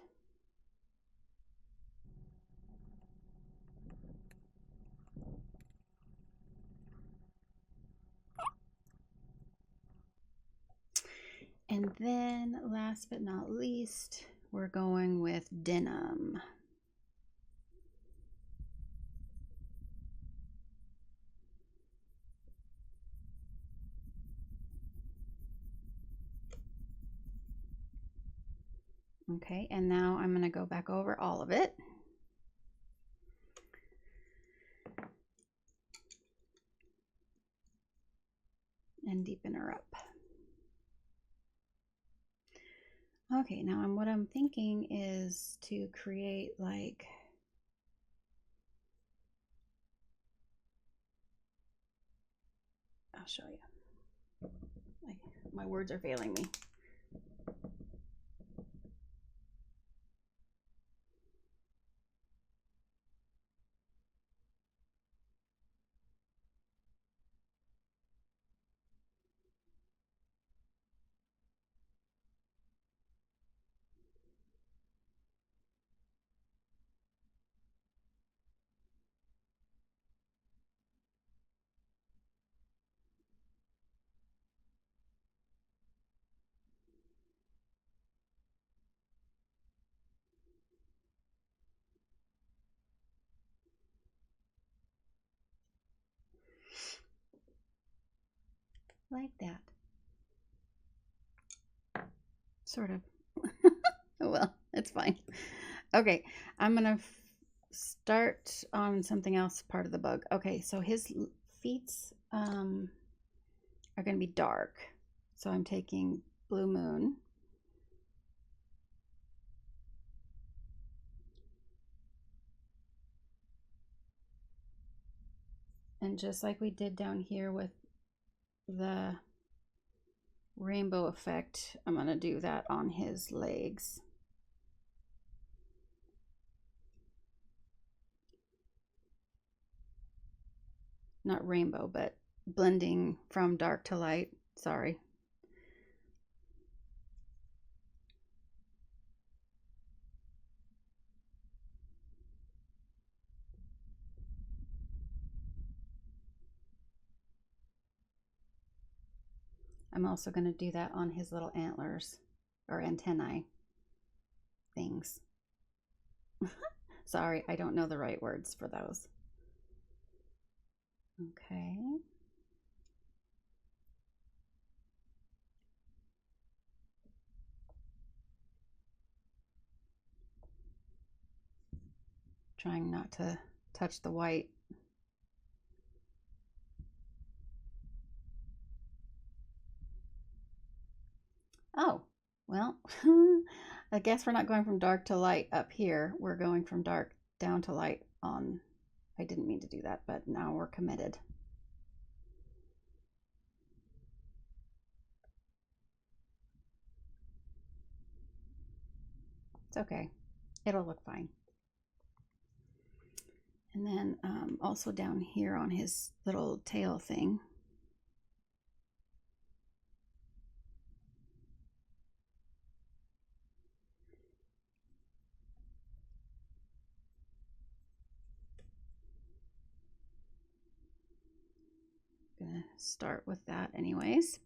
And then last but not least, we're going with Denim. Okay, and now I'm going to go back over all of it. And deepen her up. Okay, now what I'm thinking is to create like I'll show you. My words are failing me. Like that. Sort of. Well, it's fine. Okay, I'm gonna start on something else, part of the bug. Okay, so his feet are gonna be dark. So I'm taking Blue Moon And just like we did down here with the rainbow effect, I'm going to do that on his legs. Not rainbow, but blending from dark to light. Sorry. I'm also going to do that on his little antlers or antennae things. Sorry, I don't know the right words for those. Okay. Trying not to touch the white. Oh, well, I guess we're not going from dark to light up here. We're going from dark down to light on, I didn't mean to do that, but now we're committed. It's okay. It'll look fine. And then also down here on his little tail thing, gonna start with that anyways.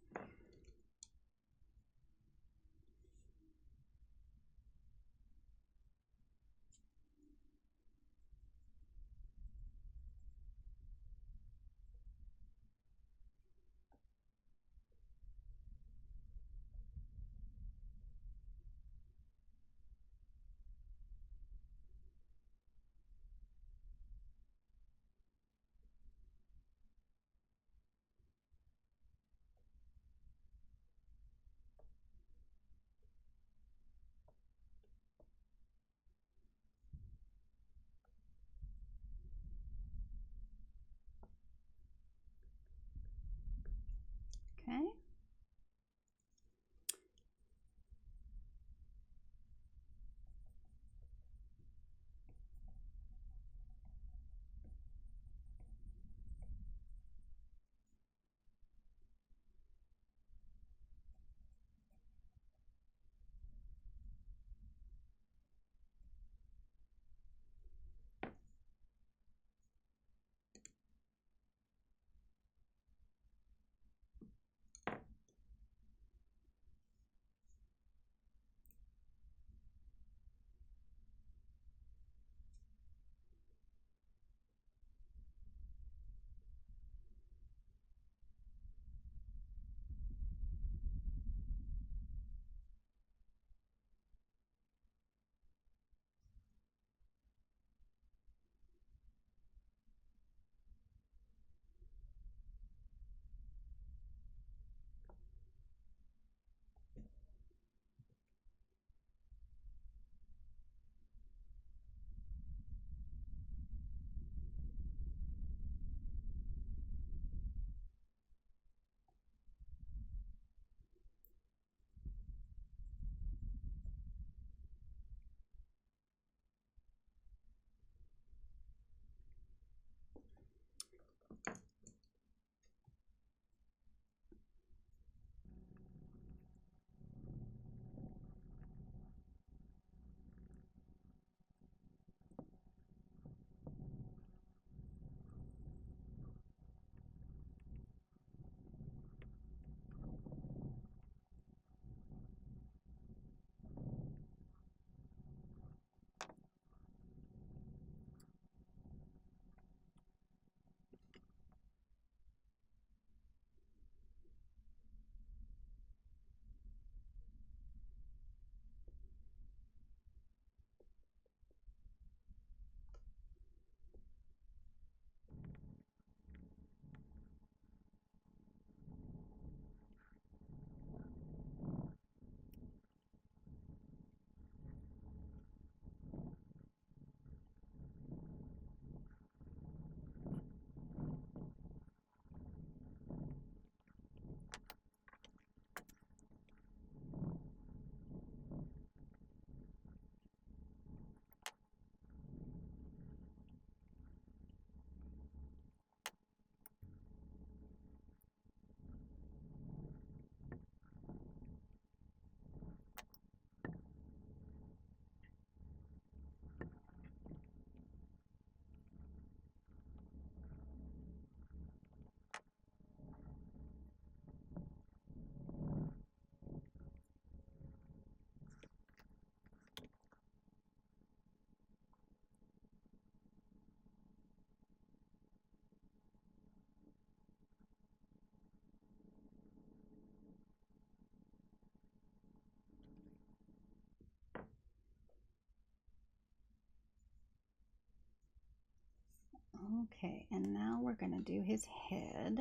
Okay, and now we're going to do his head.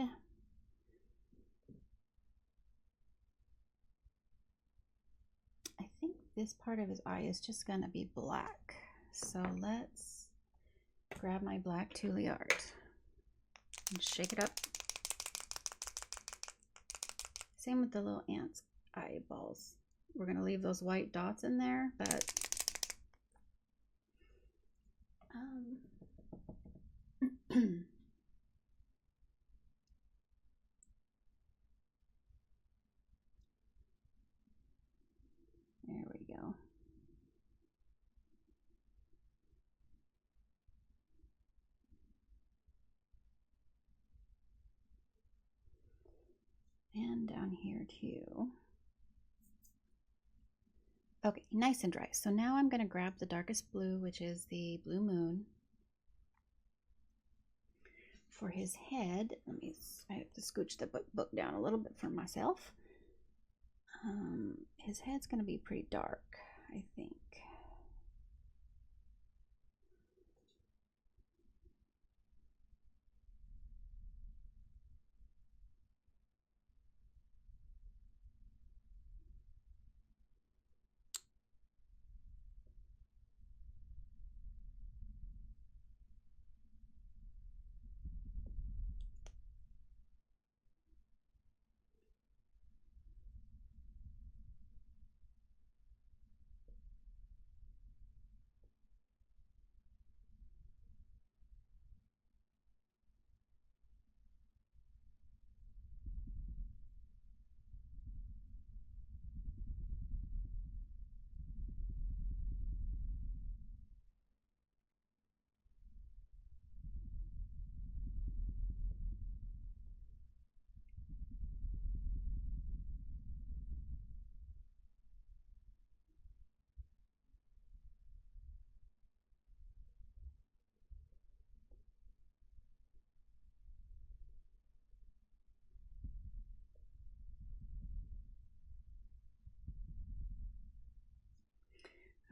I think this part of his eye is just going to be black. So let's grab my black Tule art and shake it up. Same with the little ant's eyeballs. We're going to leave those white dots in there, but there we go. And down here too. Okay, nice and dry. So now I'm going to grab the darkest blue, which is the blue moon. For his head, I have to scooch the book down a little bit for myself. His head's going to be pretty dark, I think.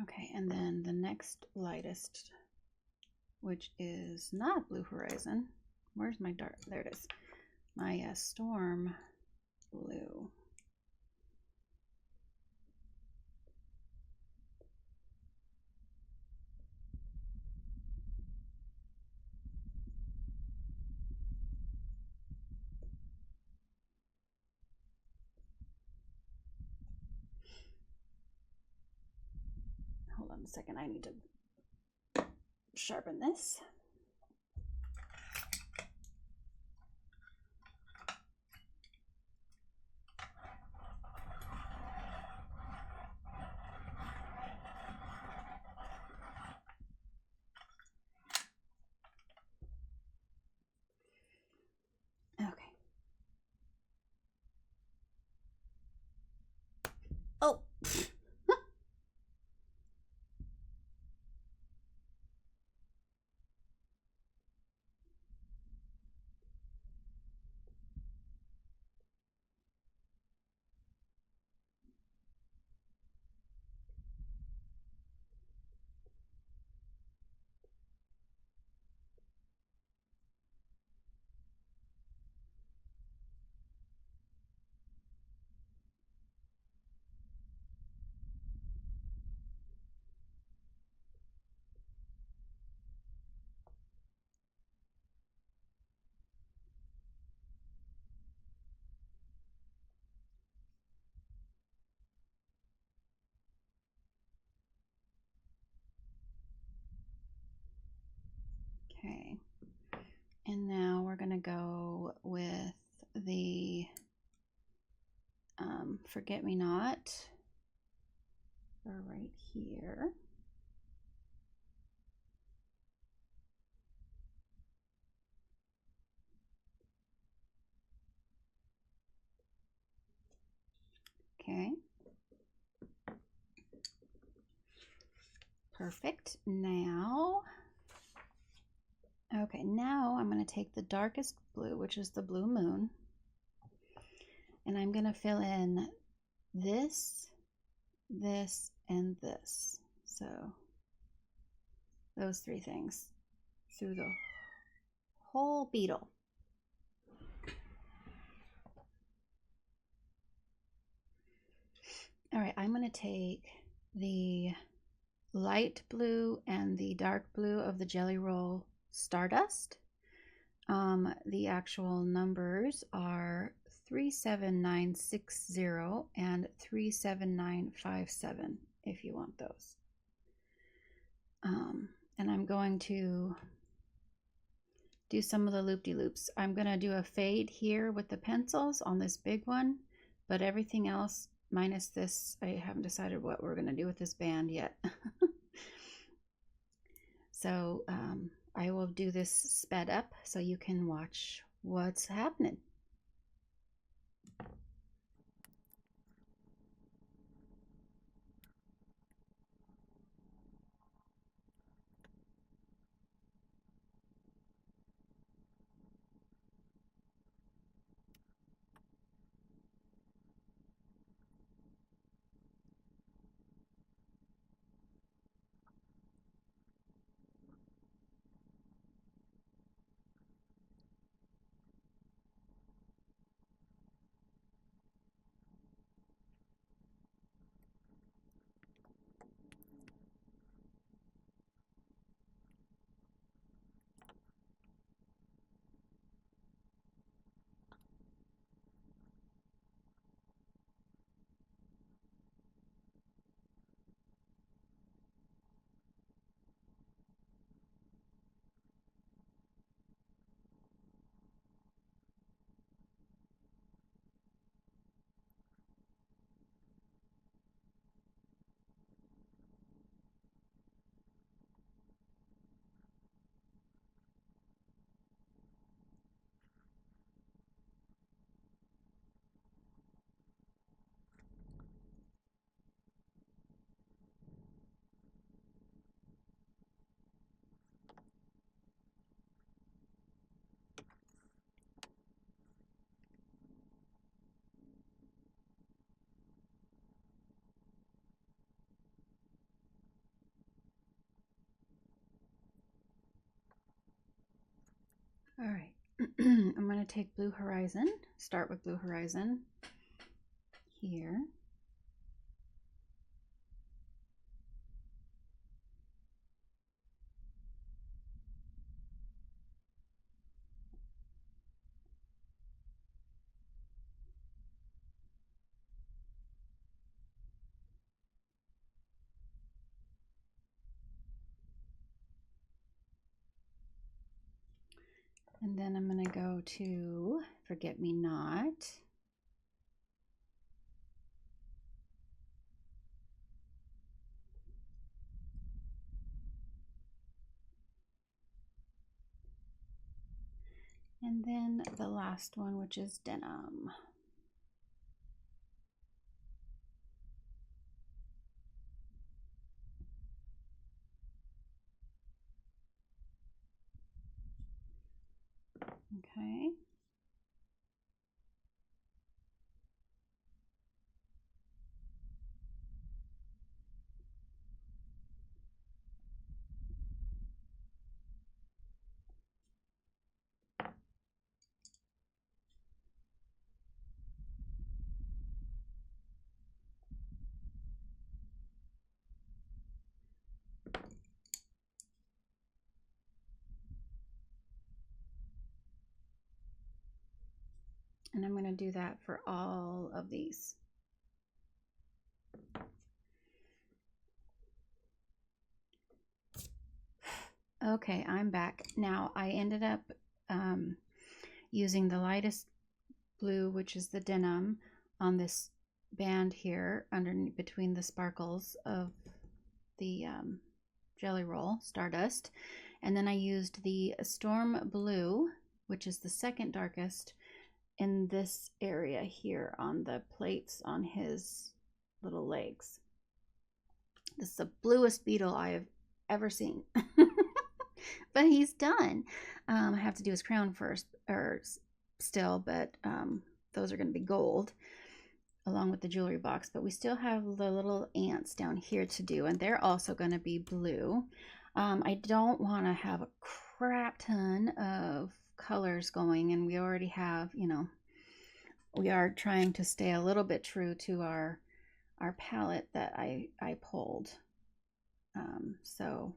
Okay, and then the next lightest, which is not Blue Horizon. Where's my dark? There it is. My Storm Blue. Hold on a second, I need to sharpen this. Okay. Oh! Okay, and now we're going to go with the Forget Me Not right here. Okay. Perfect. Now, okay, now I'm going to take the darkest blue, which is the blue moon, and I'm going to fill in this, this, and this. So those three things through the whole beetle. All right, I'm going to take the light blue and the dark blue of the Jelly Roll Stardust. The actual numbers are 37960 and 37957 if you want those. And I'm going to do some of the loop-de-loops. I'm going to do a fade here with the pencils on this big one, but everything else minus this, I haven't decided what we're going to do with this band yet. So I will do this sped up so you can watch what's happening. All right, I'm going to take Blue Horizon, start with Blue Horizon here. And then I'm going to go to Forget Me Not. And then the last one, which is Denim. Okay. And I'm going to do that for all of these. Okay, I'm back. Now I ended up using the lightest blue, which is the Denim, on this band here underneath between the sparkles of the Jelly Roll Stardust. And then I used the Storm Blue, which is the second darkest, in this area here on the plates on his little legs. This is the bluest beetle I have ever seen. But he's done. I have to do his crown first, or still, but those are going to be gold along with the jewelry box. But we still have the little ants down here to do, and they're also going to be blue. I don't want to have a crap ton of colors going, and we already have, you know, we are trying to stay a little bit true to our palette that I pulled. So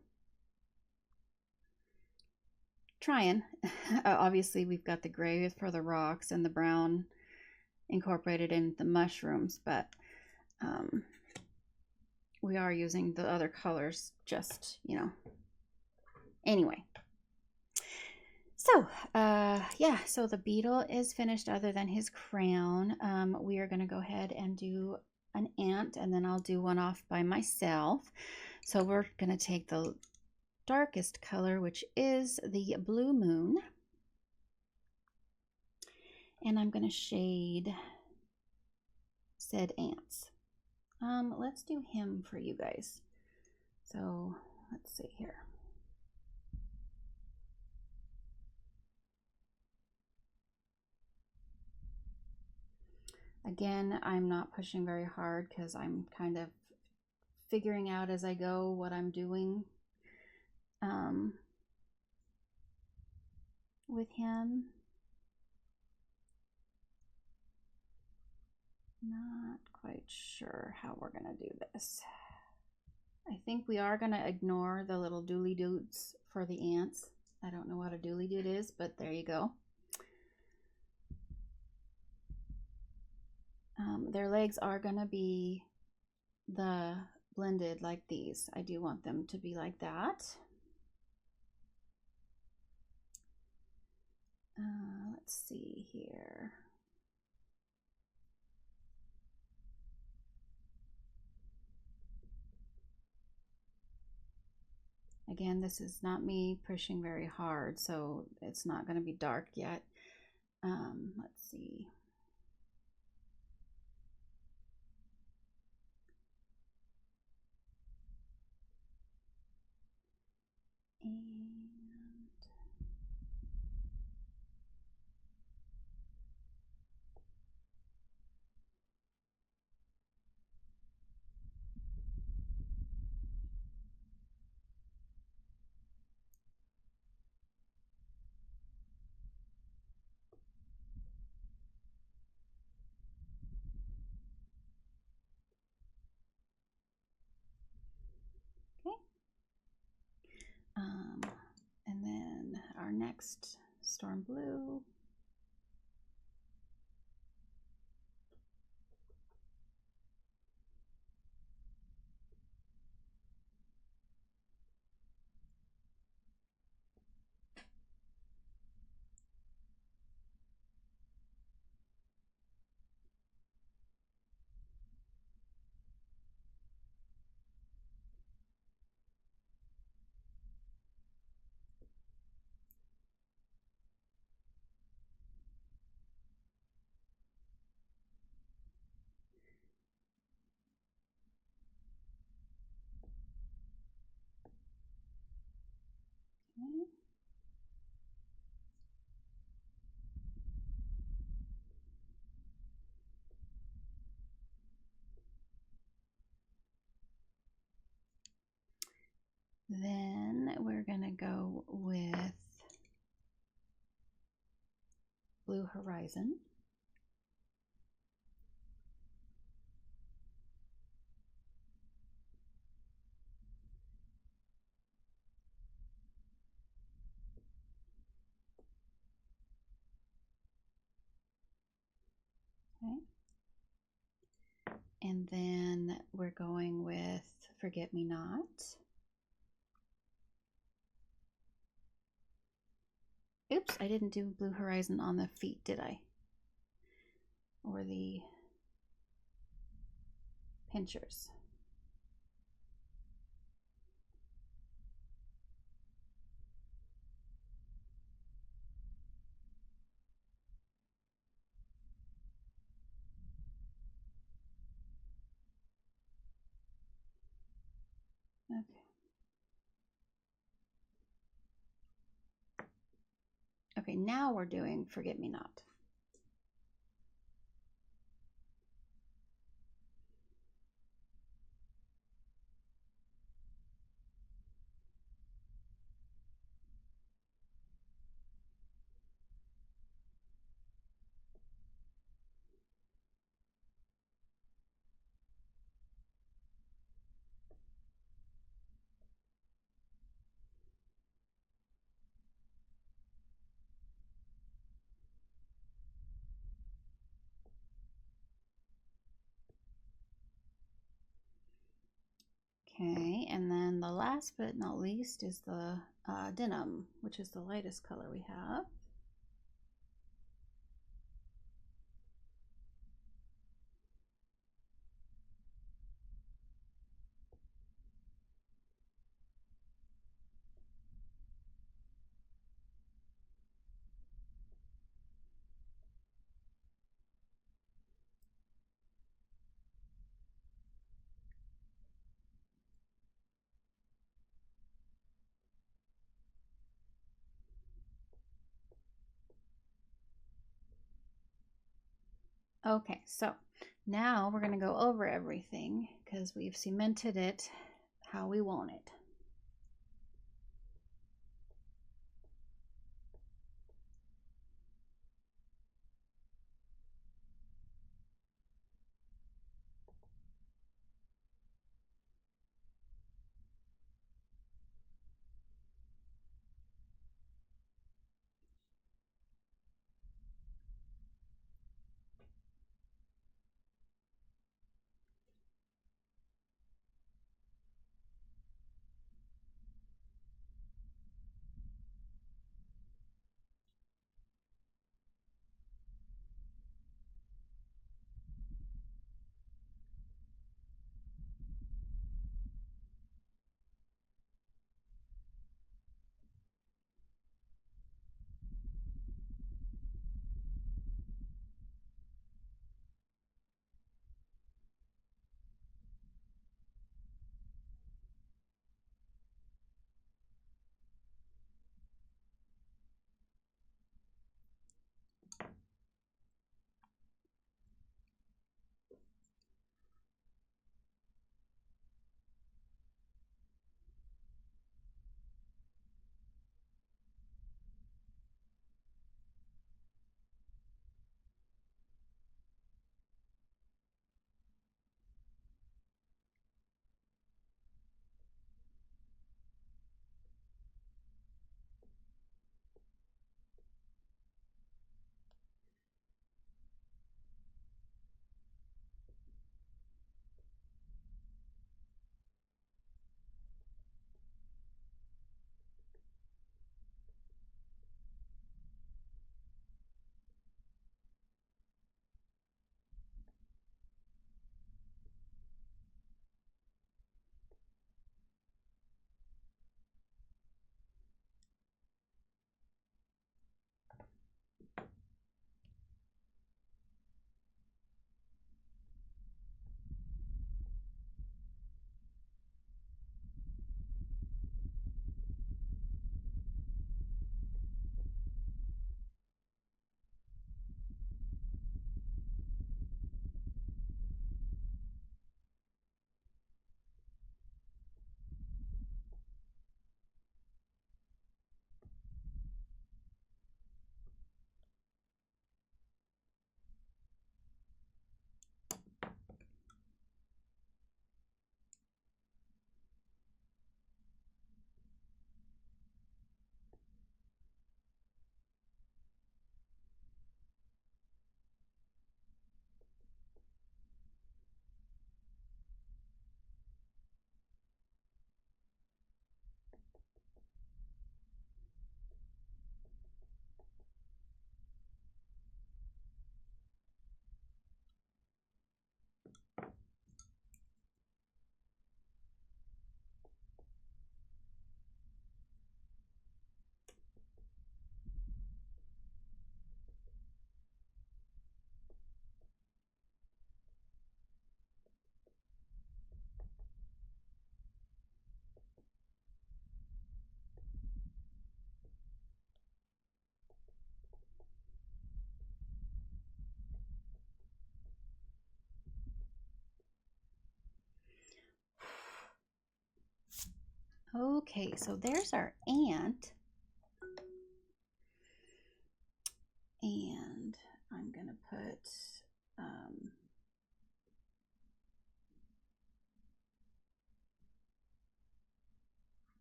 trying. Obviously, we've got the gray for the rocks and the brown incorporated in the mushrooms, but we are using the other colors just, you know. Anyway. So, yeah, so the beetle is finished other than his crown. We are going to go ahead and do an ant, and then I'll do one off by myself. So we're going to take the darkest color, which is the blue moon, and I'm going to shade said ants. Let's do him for you guys. So let's see here. Again, I'm not pushing very hard because I'm kind of figuring out as I go what I'm doing with him. Not quite sure how we're going to do this. I think we are going to ignore the little dooley doots for the ants. I don't know what a dooley doot is, but there you go. Their legs are going to be the blended like these. I do want them to be like that. Let's see here. Again, this is not me pushing very hard, so it's not going to be dark yet. Let's see. And okay. And then our next storm blue. Okay. Then we're going to go with Blue Horizon. Okay. And then we're going with Forget Me Not. Oops, I didn't do Blue Horizon on the feet, did I? Or the pinchers. Okay. Okay, now we're doing Forget Me Not. Okay, and then the last but not least is the denim, which is the lightest color we have. Okay, so now we're going to go over everything because we've cemented it how we want it. Okay, so there's our ant. And I'm going to put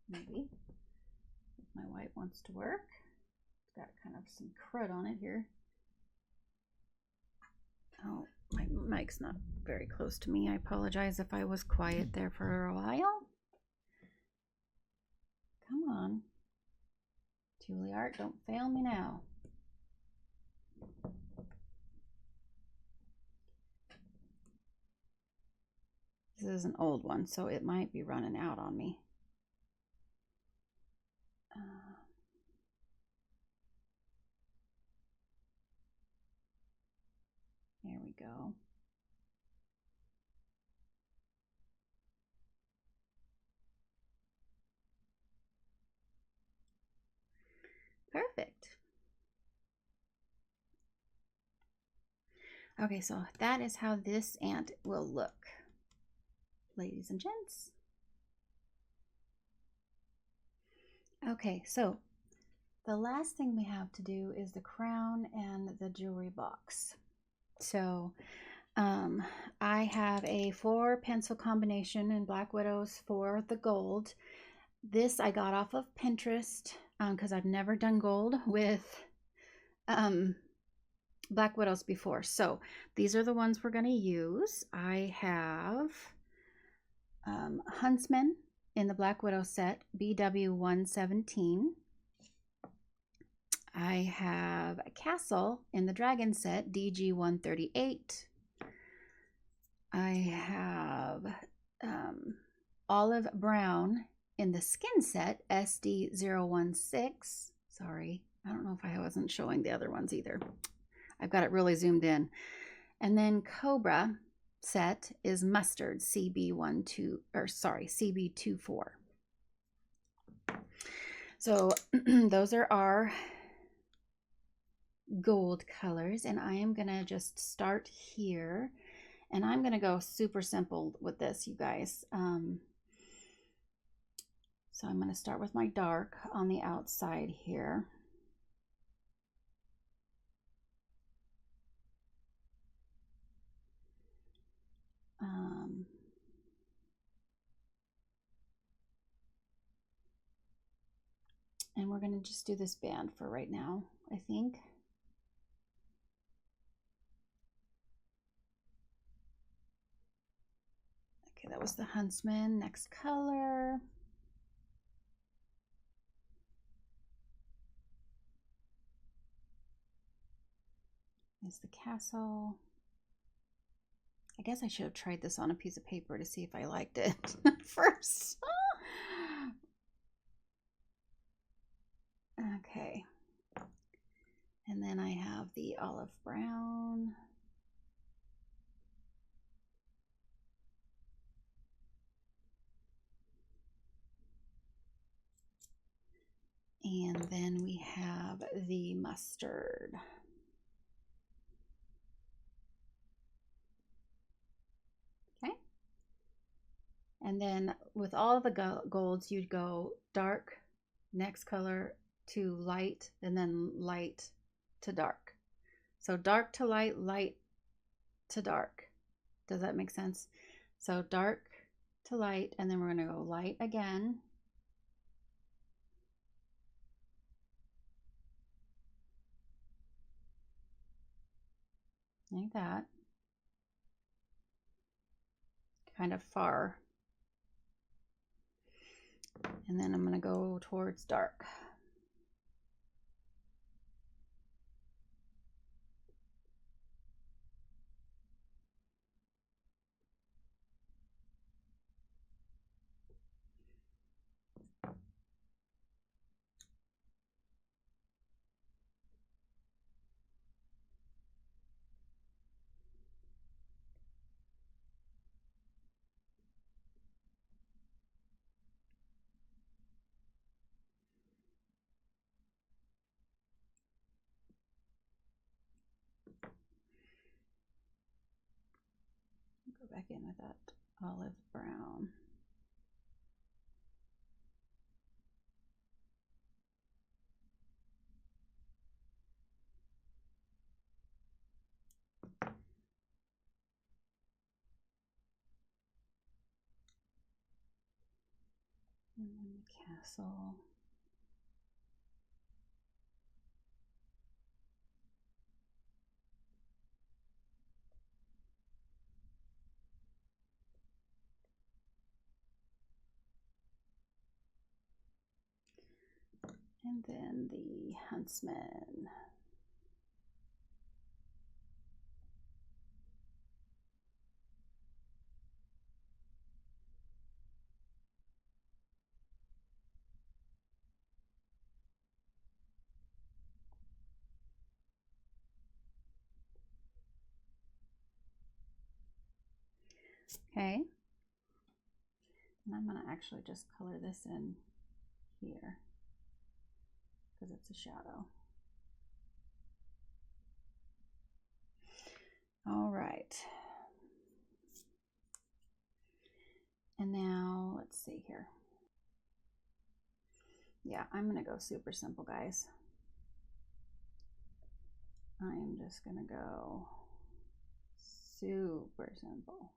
maybe if my white wants to work. It's got kind of some crud on it here. Oh, my mic's not very close to me. I apologize if I was quiet there for a while. on. Juilliard, don't fail me now. This is an old one, so it might be running out on me. There we go. Perfect. Okay, so that is how this ant will look, ladies and gents. Okay, so the last thing we have to do is the crown and the jewelry box. So I have a 4 pencil combination in Black Widows for the gold. This I got off of Pinterest because I've never done gold with Black Widows before. So these are the ones we're going to use. I have Huntsman in the Black Widow set, BW117. I have a Castle in the Dragon set, DG138. I have Olive Brown in the Skin set, SD016. Sorry, I don't know if I wasn't showing the other ones either. I've got it really zoomed in. And then Cobra set is Mustard, CB24. So those are our gold colors, and I am gonna just start here, and I'm gonna go super simple with this, you guys. So I'm gonna start with my dark on the outside here. And we're gonna just do this band for right now, I think. Okay, that was the Huntsman. Next color. Is the Castle. I guess I should have tried this on a piece of paper to see if I liked it first. Okay. And then I have the Olive Brown. And then we have the Mustard. Okay. And then with all the golds, you'd go dark, next color to light, and then light to dark. So dark to light, light to dark. Does that make sense? So dark to light, and then we're going to go light again. Like that. Kind of far. And then I'm going to go towards dark. Go back in with that olive brown. And then the Castle. And then the huntsman. Okay. And I'm going to actually just color this in here because it's a shadow. All right. And now let's see here. Yeah, I'm going to go super simple, guys. I'm just going to go super simple.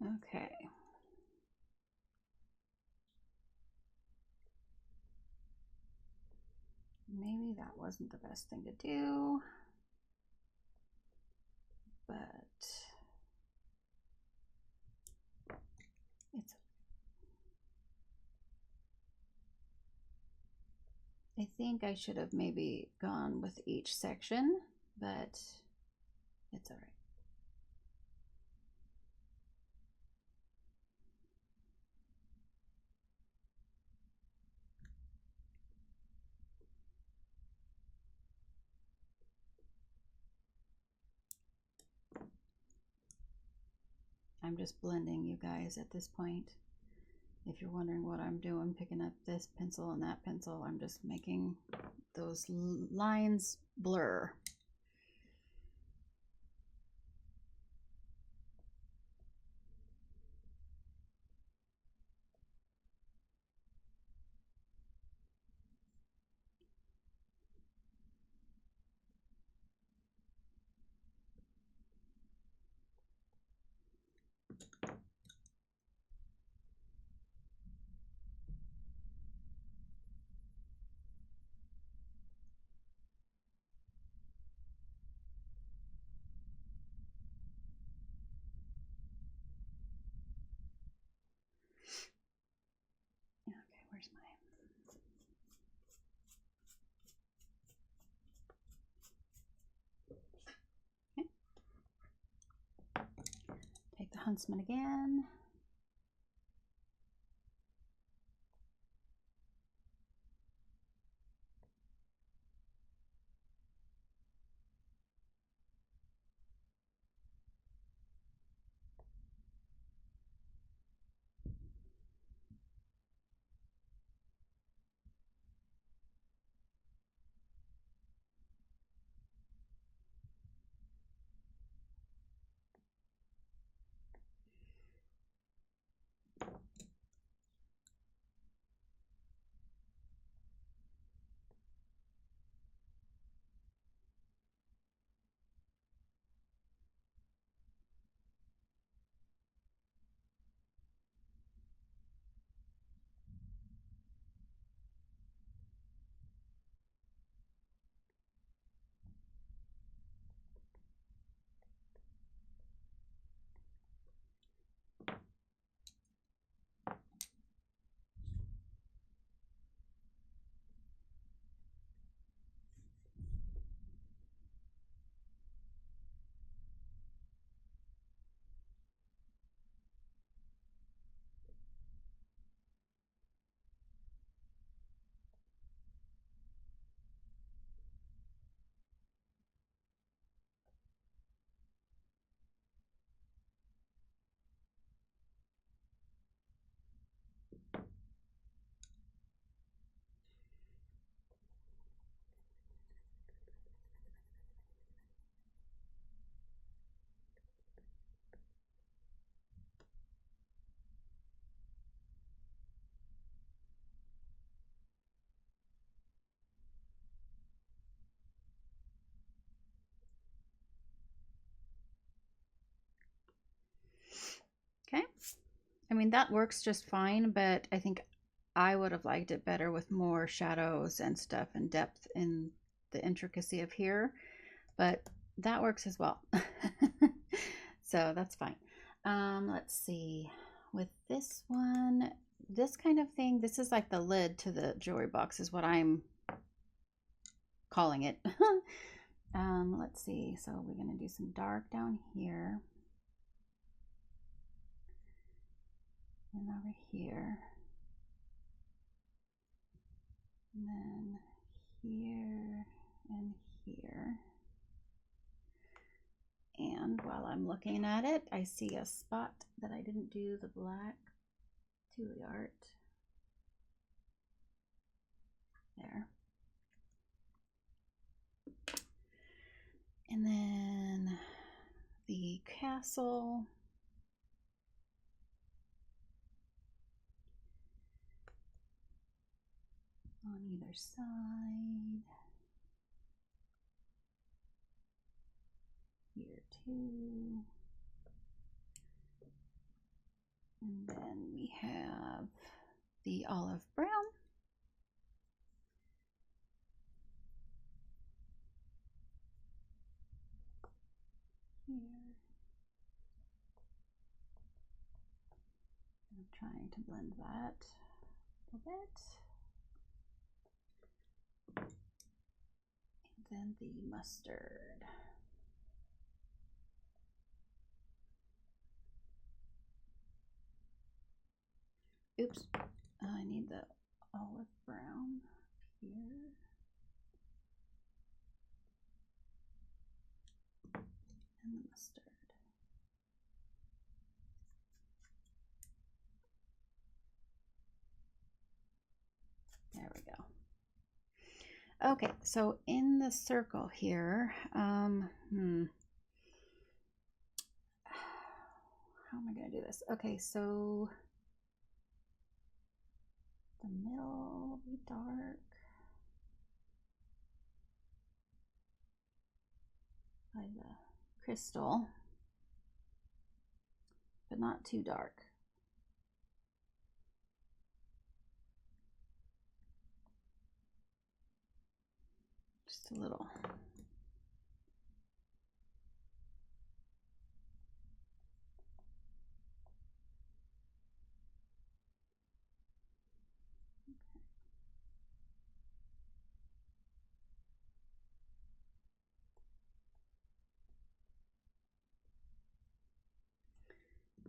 Okay. Maybe that wasn't the best thing to do, but it's, I think I should have maybe gone with each section, but it's all right. I'm just blending, you guys, at this point. If you're wondering what I'm doing, picking up this pencil and that pencil, I'm just making those lines blur. Okay, where's my... Okay. Take the Huntsman again. Okay. I mean, that works just fine, but I think I would have liked it better with more shadows and stuff and depth in the intricacy of here, but that works as well. So that's fine. Let's see. With this one, this kind of thing, this is like the lid to the jewelry box is what I'm calling it. Let's see. So we're going to do some dark down here. And over here. And then here and here. And while I'm looking at it, I see a spot that I didn't do the black to the art. There. And then the castle. On either side. Here too. And then we have the olive brown. Here. I'm trying to blend that a little bit. And then the mustard. Oops, I need the olive brown here. And the mustard. Okay, so in the circle here, how am I going to do this? Okay, so the middle will be dark. By the crystal, but not too dark. Just a little.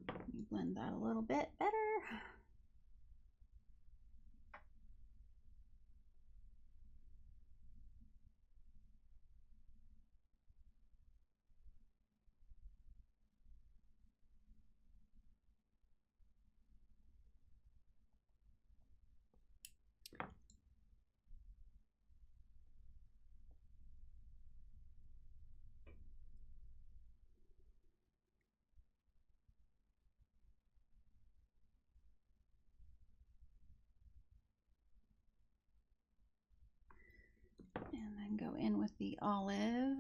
Let me blend that a little bit better. And then go in with the olive.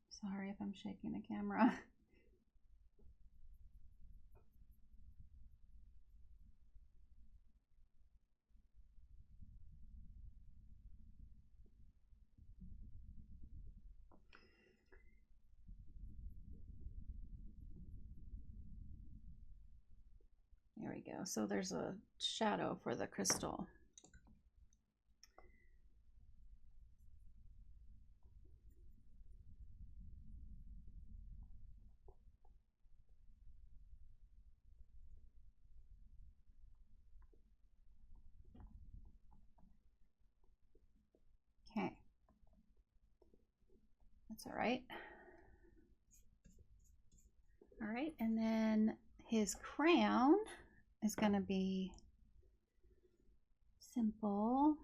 Sorry if I'm shaking the camera. There we go. So there's a shadow for the crystal. Okay. That's all right. All right, and then his crown is going to be simple.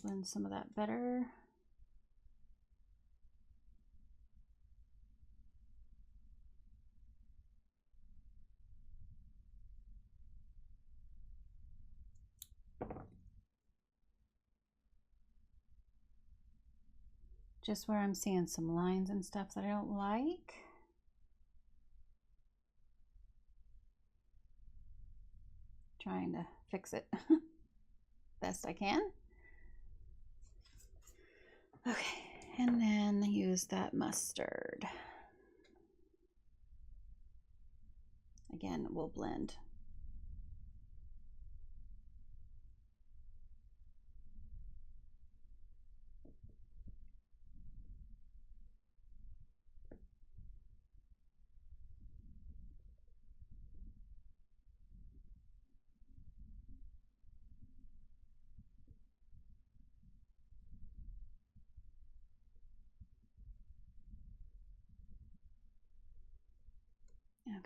Blend some of that better. Just where I'm seeing some lines and stuff that I don't like. Trying to fix it best I can. Okay, and then use that mustard. Again, we'll blend.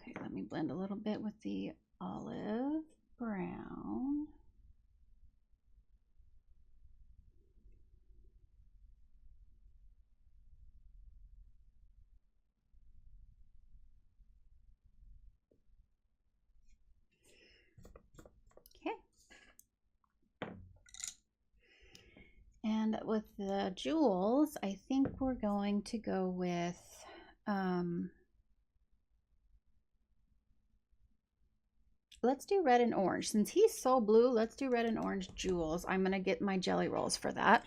Okay, let me blend a little bit with the olive brown. the jewels, I think we're going to go with let's do red and orange. Since he's so blue, let's do red and orange jewels. I'm going to get my jelly rolls for that.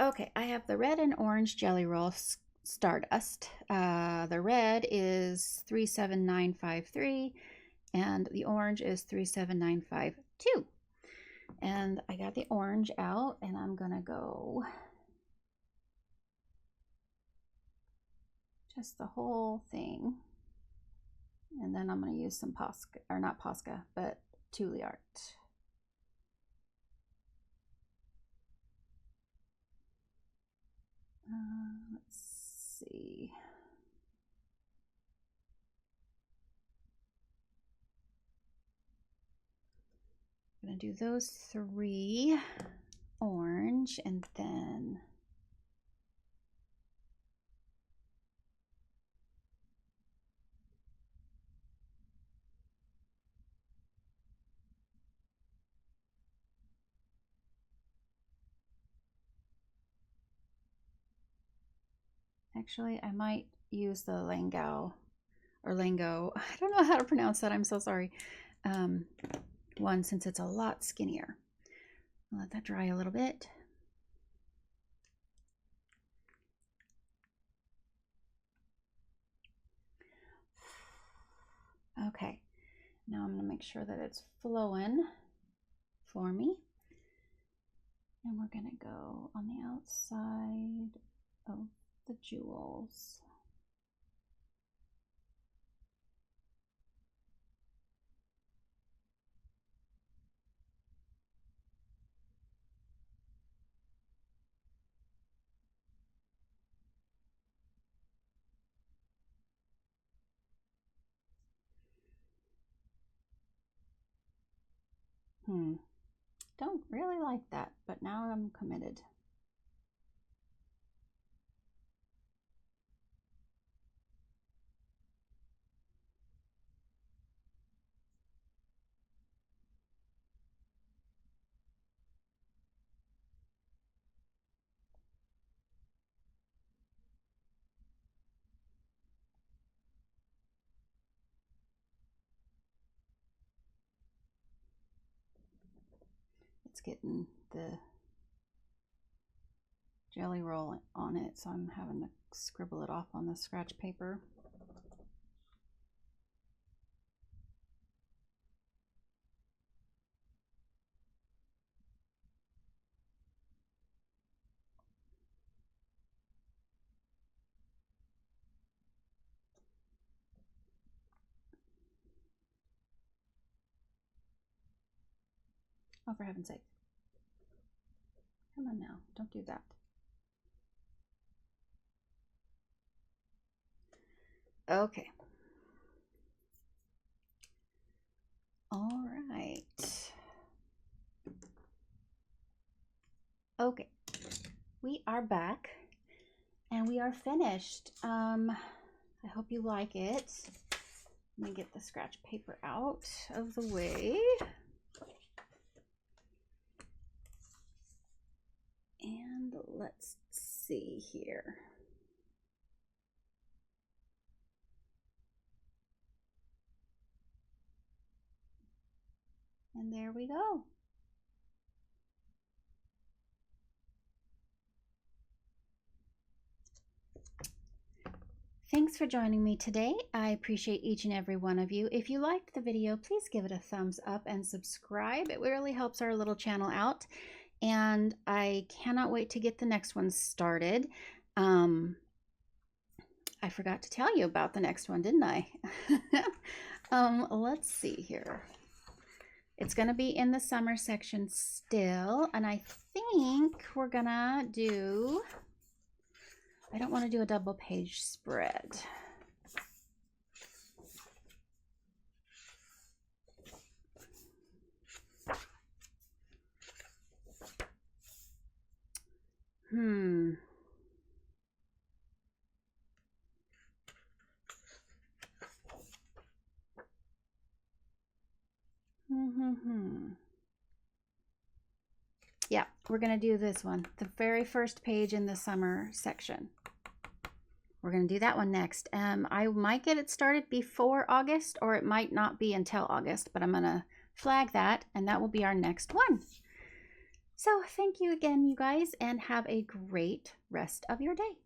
Okay, I have the red and orange jelly roll Stardust. The red is 37953 and the orange is 37952. And I got the orange out and I'm gonna go just the whole thing. And then I'm gonna use some Posca, or not Posca, but Tule Art. Let's see. I'm gonna do those 3 orange and then actually I might use the Langao or Lango. I don't know how to pronounce that. I'm so sorry. One, since it's a lot skinnier. I'll let that dry a little bit. Okay, now I'm gonna make sure that it's flowing for me. And we're gonna go on the outside of the jewels. Don't really like that, but now I'm committed. It's getting the jelly roll on it, so I'm having to scribble it off on the scratch paper. Oh, for heaven's sake. Come on now, don't do that. Okay. All right. Okay, we are back and we are finished. I hope you like it. Let me get the scratch paper out of the way. And let's see here. And there we go. Thanks for joining me today. I appreciate each and every one of you. If you liked the video, please give it a thumbs up and subscribe. It really helps our little channel out. And I cannot wait to get the next one started. I forgot to tell you about the next one, didn't I? Let's see here. It's going to be in the summer section still, and I think we're going to do, I don't want to do a double page spread. Yeah, we're going to do this one, the very first page in the summer section. We're going to do that one next. I might get it started before August, or it might not be until August, but I'm going to flag that, and that will be our next one. So thank you again, you guys, and have a great rest of your day.